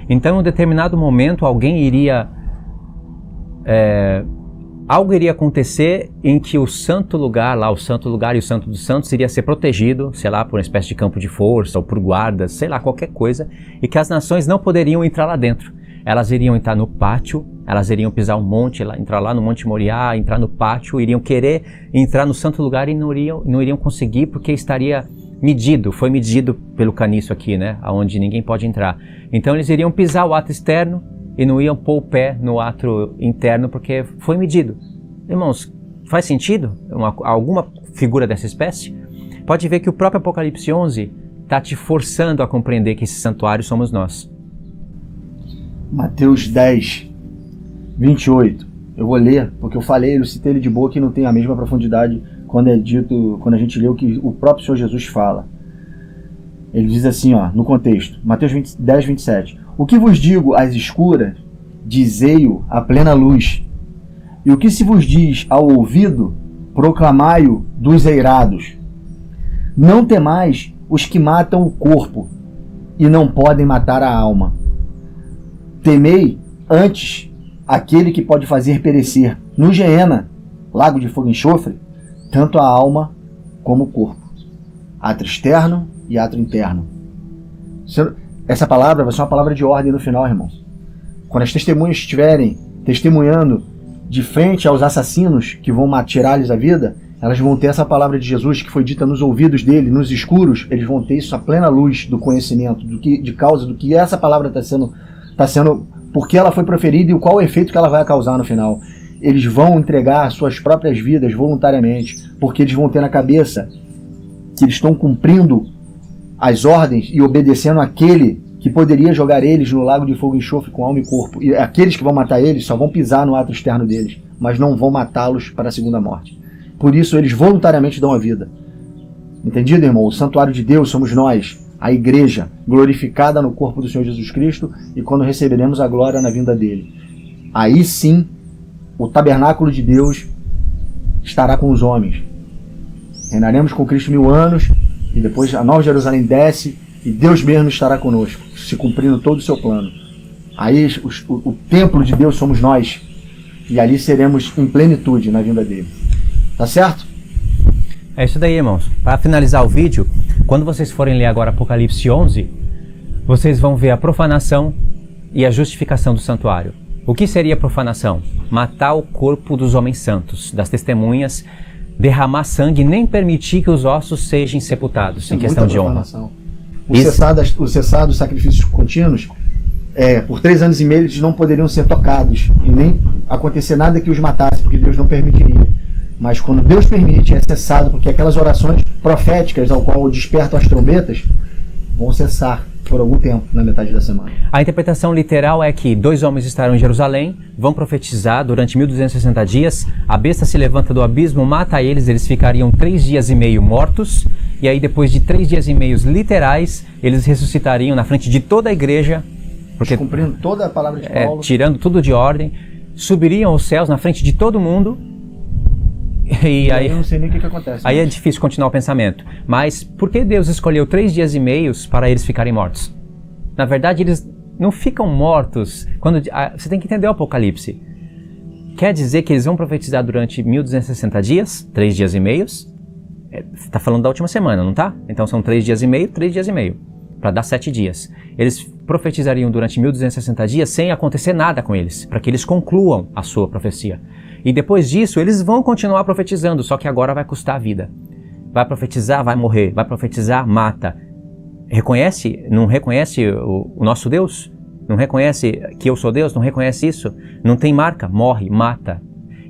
B: Então, em um determinado momento, algo iria acontecer em que o santo lugar lá, o santo lugar e o santo dos santos iria ser protegido, sei lá, por uma espécie de campo de força ou por guardas, sei lá, qualquer coisa, e que as nações não poderiam entrar lá dentro. Elas iriam entrar no pátio, elas iriam pisar um monte, entrar lá no Monte Moriá, entrar no pátio, iriam querer entrar no santo lugar e não iriam conseguir porque estaria foi medido pelo caniço aqui, né, aonde ninguém pode entrar. Então eles iriam pisar o ato externo e não iam pôr o pé no ato interno porque foi medido. Irmãos, faz sentido alguma figura dessa espécie? Pode ver que o próprio Apocalipse 11 está te forçando a compreender que esse santuário somos nós.
A: Mateus 10, 28. Eu vou ler, porque eu falei, eu citei ele de boa, que não tem a mesma profundidade quando a gente lê o que o próprio Senhor Jesus fala. Ele diz assim, no contexto, Mateus 10, 27. O que vos digo às escuras, dizei-o à plena luz. E o que se vos diz ao ouvido, proclamai-o dos eirados. Não temais os que matam o corpo e não podem matar a alma. Temei antes aquele que pode fazer perecer no Geena, lago de fogo e enxofre, tanto a alma como o corpo. Átrio externo e átrio interno. Essa palavra vai ser uma palavra de ordem no final, irmãos. Quando as testemunhas estiverem testemunhando de frente aos assassinos que vão tirar-lhes a vida, elas vão ter essa palavra de Jesus que foi dita nos ouvidos dele, nos escuros, eles vão ter isso à plena luz do conhecimento, de causa, do que essa palavra está sendo, porque ela foi proferida e qual o efeito que ela vai causar no final. Eles vão entregar suas próprias vidas voluntariamente, porque eles vão ter na cabeça que eles estão cumprindo as ordens e obedecendo aquele que poderia jogar eles no lago de fogo e enxofre com alma e corpo. E aqueles que vão matar eles só vão pisar no ato externo deles, mas não vão matá-los para a segunda morte. Por isso eles voluntariamente dão a vida. Entendido, irmão? O santuário de Deus somos nós, a igreja, glorificada no corpo do Senhor Jesus Cristo, e quando receberemos a glória na vinda dele. Aí sim, o tabernáculo de Deus estará com os homens. Reinaremos com Cristo 1000 anos, e depois a Nova Jerusalém desce, e Deus mesmo estará conosco, se cumprindo todo o seu plano. Aí o templo de Deus somos nós, e ali seremos em plenitude na vinda dele. Tá certo?
B: É isso daí, irmãos. Para finalizar o vídeo, quando vocês forem ler agora Apocalipse 11, vocês vão ver a profanação e a justificação do santuário. O que seria profanação? Matar o corpo dos homens santos, das testemunhas, derramar sangue e nem permitir que os ossos sejam sepultados, em questão de honra.
A: O cessar dos sacrifícios contínuos, por 3 anos e meio eles não poderiam ser tocados e nem acontecer nada que os matasse, porque Deus não permitiria. Mas quando Deus permite, é cessado, porque aquelas orações proféticas ao qual despertam as trombetas vão cessar por algum tempo, na metade da semana.
B: A interpretação literal é que 2 homens estarão em Jerusalém, vão profetizar durante 1260 dias, a besta se levanta do abismo, mata eles, eles ficariam 3 dias e meio mortos, e aí depois de 3 dias e meio literais, eles ressuscitariam na frente de toda a igreja, porque,
A: cumprindo toda a palavra de Paulo,
B: tirando tudo de ordem, subiriam aos céus na frente de todo mundo. E aí,
A: eu não sei nem o que acontece.
B: Aí é difícil continuar o pensamento. Mas por que Deus escolheu 3 dias e meio para eles ficarem mortos? Na verdade, eles não ficam mortos. Você tem que entender o Apocalipse. Quer dizer que eles vão profetizar durante 1260 dias, 3 dias e meio. Está falando da última semana, não tá? Então são 3 dias e meio, 3 dias e meio. Para dar 7 dias. Eles profetizariam durante 1260 dias sem acontecer nada com eles, para que eles concluam a sua profecia. E depois disso, eles vão continuar profetizando, só que agora vai custar a vida. Vai profetizar, vai morrer. Vai profetizar, mata. Reconhece? Não reconhece o nosso Deus? Não reconhece que eu sou Deus? Não reconhece isso? Não tem marca? Morre, mata.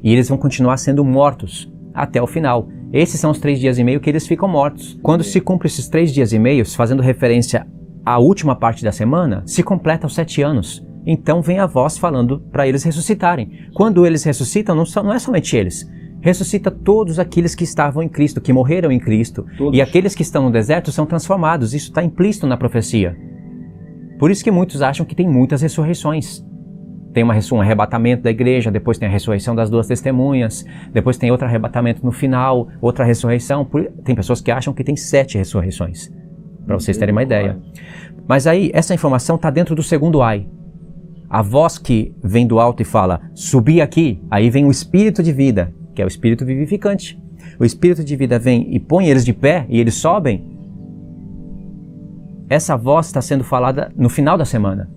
B: E eles vão continuar sendo mortos até o final. Esses são os 3 dias e meio que eles ficam mortos. Quando se cumpre esses 3 dias e meio, fazendo referência à última parte da semana, se completa os 7 anos. Então vem a voz falando para eles ressuscitarem. Quando eles ressuscitam, não é somente eles. Ressuscita todos aqueles que estavam em Cristo, que morreram em Cristo. Todos. E aqueles que estão no deserto são transformados. Isso está implícito na profecia. Por isso que muitos acham que tem muitas ressurreições. Tem um arrebatamento da igreja, depois tem a ressurreição das 2 testemunhas, depois tem outro arrebatamento no final, outra ressurreição. Tem pessoas que acham que tem 7 ressurreições, para vocês terem uma ideia. Mas aí, essa informação está dentro do segundo ai. A voz que vem do alto e fala, subi aqui, aí vem o Espírito de vida, que é o Espírito vivificante. O Espírito de vida vem e põe eles de pé e eles sobem. Essa voz está sendo falada no final da semana.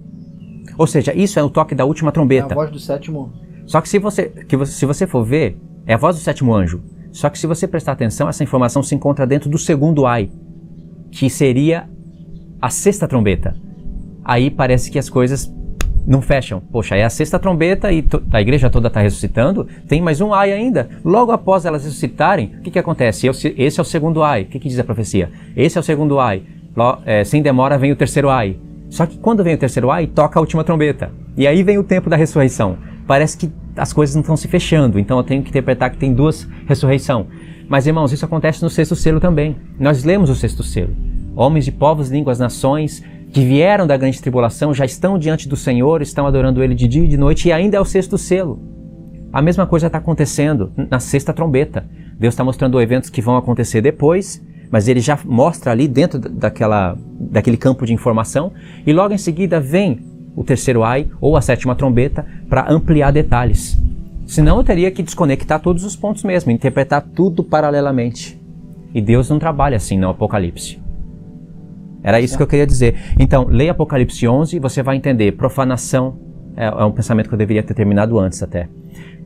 B: Ou seja, isso é o toque da última trombeta.
A: É a voz do 7º.
B: Só que se você for ver, é a voz do 7º anjo. Só que se você prestar atenção, essa informação se encontra dentro do segundo ai, que seria a 6ª trombeta. Aí parece que as coisas não fecham. Poxa, é a 6ª trombeta e a igreja toda está ressuscitando, tem mais um ai ainda. Logo após elas ressuscitarem, o que acontece? Esse é o segundo ai. O que diz a profecia? Esse é o segundo ai. Sem demora vem o 3º ai. Só que quando vem o 3º ai, toca a última trombeta. E aí vem o tempo da ressurreição. Parece que as coisas não estão se fechando, então eu tenho que interpretar que tem 2 ressurreições. Mas irmãos, isso acontece no 6º selo também. Nós lemos o 6º selo. Homens de povos, línguas, nações, que vieram da grande tribulação, já estão diante do Senhor, estão adorando Ele de dia e de noite, e ainda é o 6º selo. A mesma coisa está acontecendo na 6ª trombeta. Deus está mostrando eventos que vão acontecer depois, mas Ele já mostra ali dentro daquele campo de informação, e logo em seguida vem o 3º ai, ou a 7ª trombeta, para ampliar detalhes. Senão eu teria que desconectar todos os pontos mesmo, interpretar tudo paralelamente. E Deus não trabalha assim no Apocalipse. Era isso que eu queria dizer. Então, leia Apocalipse 11 e você vai entender. Profanação, é um pensamento que eu deveria ter terminado antes até.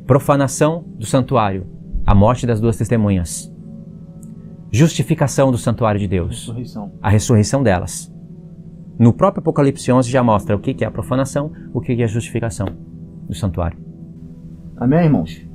B: Profanação do santuário. A morte das duas testemunhas. Justificação do santuário de Deus.
A: Ressurreição.
B: A ressurreição delas. No próprio Apocalipse 11 já mostra o que é a profanação, o que é a justificação do santuário.
A: Amém, irmãos?